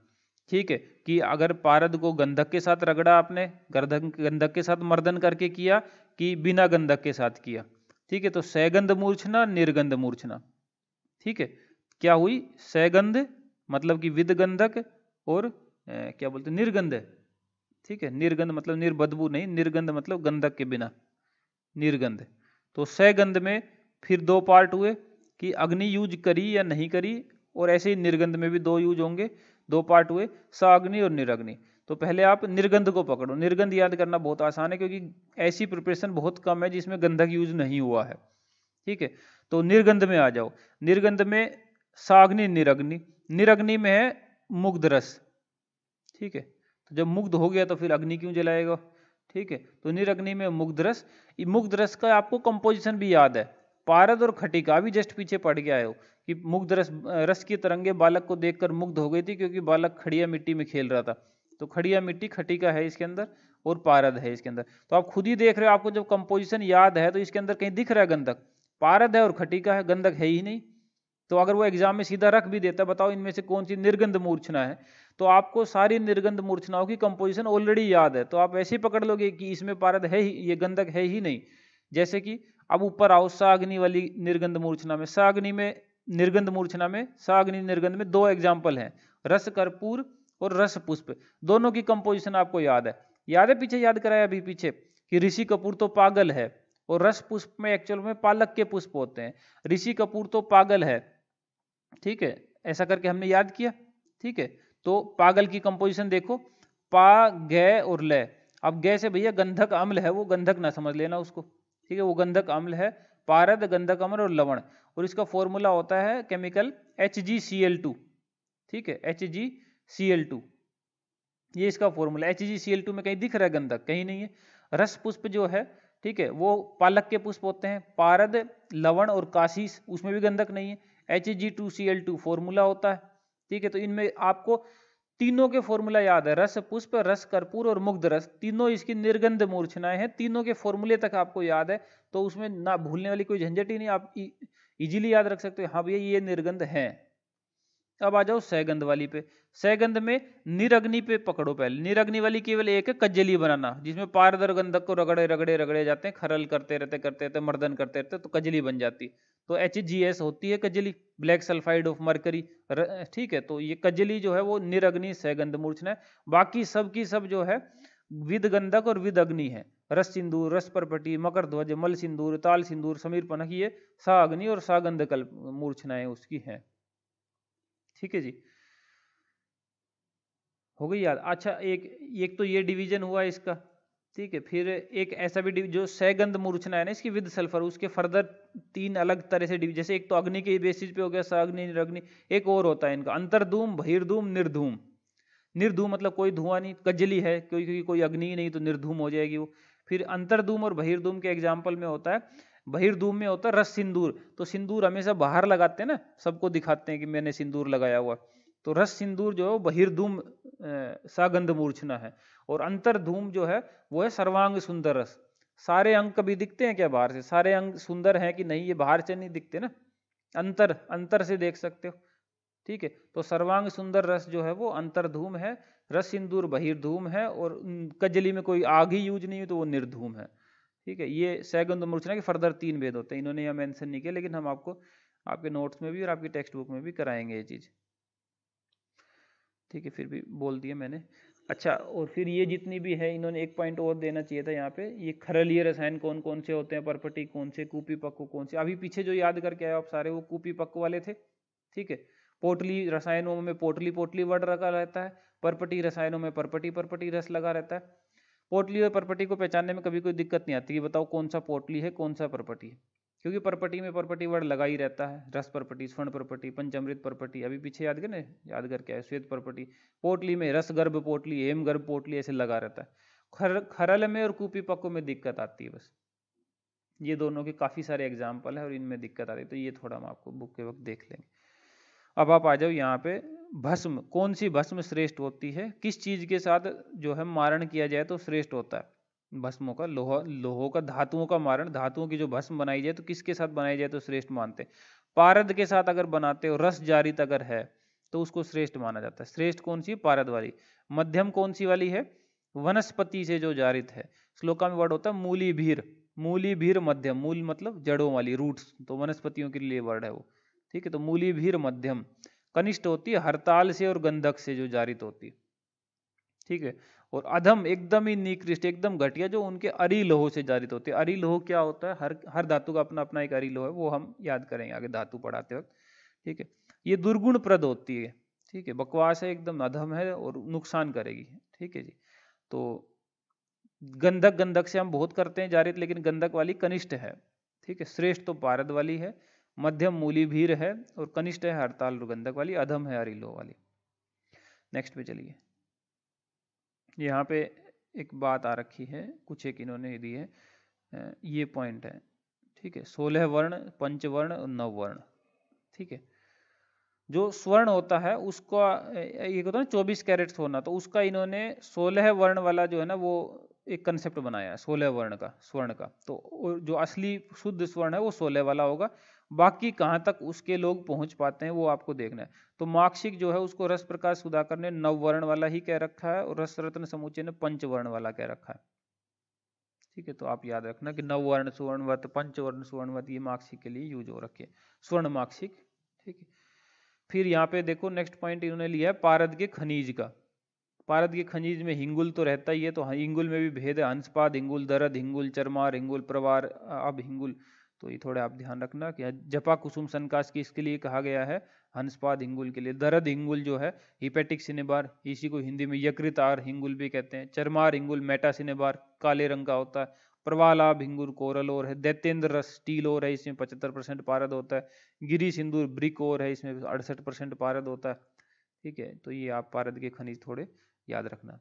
ठीक है, कि अगर पारद को गंधक के साथ रगड़ा आपने, गंधक के साथ मर्दन करके किया, कि बिना गंधक के साथ किया। ठीक है, तो सैगंध मूर्छना, निर्गंध मूर्छना। ठीक है, क्या हुई, सैगंध मतलब कि विद गंधक, और क्या बोलते निर्गंध। ठीक है, निर्गंध मतलब निर्बदबू नहीं, निर्गंध मतलब गंधक के बिना, निर्गंध। तो सैगंध में फिर दो पार्ट हुए कि अग्नि यूज करी या नहीं करी, और ऐसे ही निर्गंध में भी दो यूज होंगे, दो पार्ट हुए, साग्नि और निरग्नि। तो पहले आप निर्गंध को पकड़ो। निर्गंध याद करना बहुत आसान है, क्योंकि ऐसी प्रिपरेशन बहुत कम है जिसमें गंधक यूज नहीं हुआ है। ठीक है, तो निर्गंध में आ जाओ। निर्गंध में साग्नि निरग्नि, निरग्नि में है मुग्ध रस। ठीक है, तो जब मुग्ध हो गया तो फिर अग्नि क्यों जलाएगा। ठीक है, तो निरग्नि में मुग्ध रस। मुग्ध रस का आपको कंपोजिशन भी याद है, पारद और खटिका भी जस्ट पीछे पड़ गया है कि मुग्ध रस की तरंगे बालक को देखकर मुग्ध हो गई थी, क्योंकि बालक खड़िया मिट्टी में खेल रहा था। तो खड़िया मिट्टी खटिका है इसके अंदर, और पारद है इसके अंदर। तो आप खुद ही देख रहे हो, आपको जब कंपोजिशन याद है तो इसके अंदर कहीं दिख रहा है गंधक, पारद है और खटिका है, गंधक है ही नहीं। तो अगर वो एग्जाम में सीधा रख भी देता, बताओ इनमें से कौन सी निर्गंध मूर्छना है, तो आपको सारी निर्गंध मूर्छनाओं की कंपोजिशन ऑलरेडी याद है, तो आप ऐसे ही पकड़ लोगे कि इसमें पारद है ही, ये गंधक है ही नहीं। जैसे कि अब ऊपर आओ, साग्नि वाली निर्गंध मूर्छना में, साग्नि में निर्गंध मूर्छना में, साग्नि निर्गंध में दो एग्जाम्पल हैं, रस कर्पूर और रस पुष्प। दोनों की कंपोजिशन आपको याद है पीछे याद कराया अभी पीछे, कि ऋषि कपूर तो पागल है, और रस पुष्प में एक्चुअल में पालक के पुष्प होते हैं। ऋषि कपूर तो पागल है, ठीक है, ऐसा करके हमने याद किया। ठीक है, तो पागल की कंपोजिशन देखो, पा, ग और ल। अब ग से भैया गंधक अम्ल है, वो गंधक ना समझ लेना उसको। ठीक है, वो गंधक अम्ल है, पारद गंधक अम्ल और लवण, और इसका फॉर्मूला होता है केमिकल HgCl2। ठीक है, HgCl2, ये इसका फॉर्मूला। HgCl2 में कहीं दिख रहा है गंधक, कहीं नहीं है। रस पुष्प जो है, ठीक है, वो पालक के पुष्प होते हैं। पारद, लवण और काशीस, उसमें भी गंधक नहीं है। Hg2Cl2 फॉर्मूला होता है। ठीक है, तो इनमें आपको तीनों के फॉर्मूला याद है, रस पुष्प, रस कर्पूर और मुग्ध रस, तीनों इसकी निर्गंध मूर्छनाएं हैं। तीनों के फॉर्मूले तक आपको याद है, तो उसमें ना भूलने वाली कोई झंझट ही नहीं, आप इजीली याद रख सकते हो। हाँ भैया ये निर्गंध है। अब आ जाओ सैगंध वाली पे। सैगंध में निरग्नि पे पकड़ो पहले। निरग्नि वाली केवल एक है कज्जली बनाना, जिसमें पारदर गंधक को रगड़े रगड़े रगड़े जाते हैं, खरल करते रहते मर्दन करते रहते, तो कजली बन जाती। तो HGS होती है Kajli, black sulphide of mercury. ठीक है, तो ये कजली जो है वो निरग्नि सैगंध मूर्छना है। बाकी सब की सब जो है विद गंधक और विद अग्नि है। रस सिंदूर, रस परपटी, मकर ध्वज, मल सिंदूर, ताल सिंदूर, समीर पनक, ये सा अग्नि और सा गंधकल मूर्छनाएं उसकी है। ठीक है जी, हो गई याद। अच्छा, एक तो ये डिवीजन हुआ इसका। ठीक है, फिर एक ऐसा भी जो सैगंध मूर्छना है ना इसकी विद सल्फर, उसके फर्दर 3 अलग तरह से जैसे एक तो अग्नि के बेसिस पे हो गया साग्नि निरग्नि, एक और होता है इनका अंतरधूम, बहिर्धूम, निर्धूम। निर्धूम मतलब कोई धुआं नहीं, कजली है क्योंकि कोई अग्नि ही नहीं, तो निर्धूम हो जाएगी वो। फिर अंतरधूम और बहिर्धूम के एग्जाम्पल में होता है, बहिर्धूम में होता है रस सिंदूर। तो सिंदूर हमेशा बाहर लगाते हैं ना, सबको दिखाते हैं कि मैंने सिंदूर लगाया हुआ। तो रस सिंदूर जो है बहिर्धूम सागंध मूर्छना है। और अंतरधूम जो है वो है सर्वांग सुंदर रस। सारे अंग कभी दिखते हैं क्या बाहर से? सारे अंग सुंदर हैं कि नहीं, ये बाहर से नहीं दिखते ना, अंतर से देख सकते हो। ठीक है, तो सर्वांग सुंदर रस जो है वो अंतरधूम है, रस सिंदूर बहिर्धूम है, और कजली में कोई आग ही यूज नहीं है तो वो निर्धूम है। ठीक है, ये सैगंध मूर्छना के फर्दर 3 भेद होते हैं, इन्होंने यहाँ मेंशन नहीं किया, लेकिन हम आपको आपके नोट्स में भी और आपकी टेक्स्ट बुक में भी कराएंगे ये चीज़। ठीक है, फिर भी बोल दिया मैंने। अच्छा, और फिर ये जितनी भी है, इन्होंने एक पॉइंट और देना चाहिए था यहाँ पे, ये खरलीय रसायन कौन कौन से होते हैं, परपटी कौन से, कूपी पक्को कौन से। अभी पीछे जो याद करके आए आप सारे, वो कूपी पक्को वाले थे। ठीक है, पोटली रसायनों में पोटली पोटली वर्ड रखा रहता है, परपटी रसायनों में परपटी परपटी रस लगा रहता है। पोटली और परपटी को पहचानने में कभी कोई दिक्कत नहीं आती कि बताओ कौन सा पोटली है कौन सा परपटी है, क्योंकि परपटी में परपटी वर्ड लगा ही रहता है। रस परपटी, स्वर्ण परपटी, पंचामृत परपटी, अभी पीछे याद करने याद करके आए, श्वेत परपटी। पोटली में रस गर्भ पोटली, हेम गर्भ पोटली, ऐसे लगा रहता है। खरल में और कूपी पक्कों में दिक्कत आती है बस। ये दोनों के काफ़ी सारे एग्जाम्पल है और इनमें दिक्कत आती है, तो ये थोड़ा हम आपको बुक के वक्त देख लेंगे। अब आप आ जाओ यहाँ पे, भस्म, कौन सी भस्म श्रेष्ठ होती है, किस चीज के साथ जो है मारण किया जाए तो श्रेष्ठ होता है भस्मों का। लोहों का, धातुओं का मारण, धातुओं की जो भस्म बनाई जाए तो किसके साथ बनाई जाए तो श्रेष्ठ मानते हैं? पारद के साथ अगर बनाते हो, रस जारित अगर है तो उसको श्रेष्ठ माना जाता है। श्रेष्ठ कौन सी? पारद वाली। मध्यम कौन सी वाली है? वनस्पति से जो जारित है। श्लोका में वर्ड होता है मूली भीर, मूली भीर मध्यम, मूल मतलब जड़ों वाली, रूट्स, तो वनस्पतियों के लिए वर्ड है वो। ठीक है, तो मूली भीर मध्यम। कनिष्ठ होती है हरताल से और गंधक से जो जारित होती है। ठीक है, और अधम एकदम ही निकृष्ट, एकदम घटिया, जो उनके अरी लोहो से जारित होते हैं। अरी लोहो क्या होता है? हर धातु का अपना अपना एक अरी लोह है, वो हम याद करेंगे आगे धातु पढ़ाते वक्त। ठीक है, ये दुर्गुण प्रद होती है। ठीक है, बकवास है, एकदम अधम है और नुकसान करेगी। ठीक है जी, तो गंधक से हम बहुत करते हैं जारित, लेकिन गंधक वाली कनिष्ठ है। ठीक है, श्रेष्ठ तो पारद वाली है, मध्यम मूली भीर है, और कनिष्ठ है हड़ताल और गंधक वाली, अधम है अरिलो वाली। नेक्स्ट पे चलिए, यहाँ पे एक बात आ रखी है, कुछ एक इन्होंने दी है, ये पॉइंट है। ठीक है, 16 वर्ण, पंचवर्ण और 9 वर्ण। ठीक है, जो स्वर्ण होता है उसका ये होता है 24 कैरेट्स होना, तो उसका इन्होंने 16 वर्ण वाला जो है ना वो एक कंसेप्ट बनाया है 16 वर्ण का, स्वर्ण का। तो जो असली शुद्ध स्वर्ण है वो 16 वाला होगा, बाकी कहाँ तक उसके लोग पहुंच पाते हैं वो आपको देखना है। तो मार्क्सिक जो है उसको रस प्रकाश सुधाकर ने नववर्ण वाला ही कह रखा है, और रस रत्न समुच्चय ने पंचवर्ण वाला कह रखा है। ठीक है, तो आप याद रखना कि नववर्ण सुवर्णवत, पंचवर्ण सुवर्णवत, ये मार्क्सिक के लिए यूज हो रखे, स्वर्ण मार्क्सिक। ठीक है, फिर यहाँ पे देखो नेक्स्ट पॉइंट इन्होंने लिया है पारद के खनिज का। पारद के खनिज में हिंगुल तो रहता ही है, तो हिंगुल में भी भेद है, हंसपाद हिंगुल, दरद हिंगुल, चरमार हिंगुल, प्रवार अब हिंगुल। तो ये थोड़ा आप ध्यान रखना कि जपा कुसुम सनकाश की इसके लिए कहा गया है, हंसपाद हिंगुल के लिए। दरद हिंगुल जो है हिपेटिक सिनेबार, इसी को हिंदी में यकृतार हिंगुल भी कहते हैं। चरमार हिंगुल मेटा सिनेबार, काले रंग का होता है। प्रवालाभ हिंगुल कोरल और है। दैत्येंद्र रस स्टील और है, इसमें 75% पारद होता है। गिरी सिंदूर ब्रिक और है, इसमें 68% पारद होता है। ठीक है, तो ये आप पारद के खनिज थोड़े याद रखना।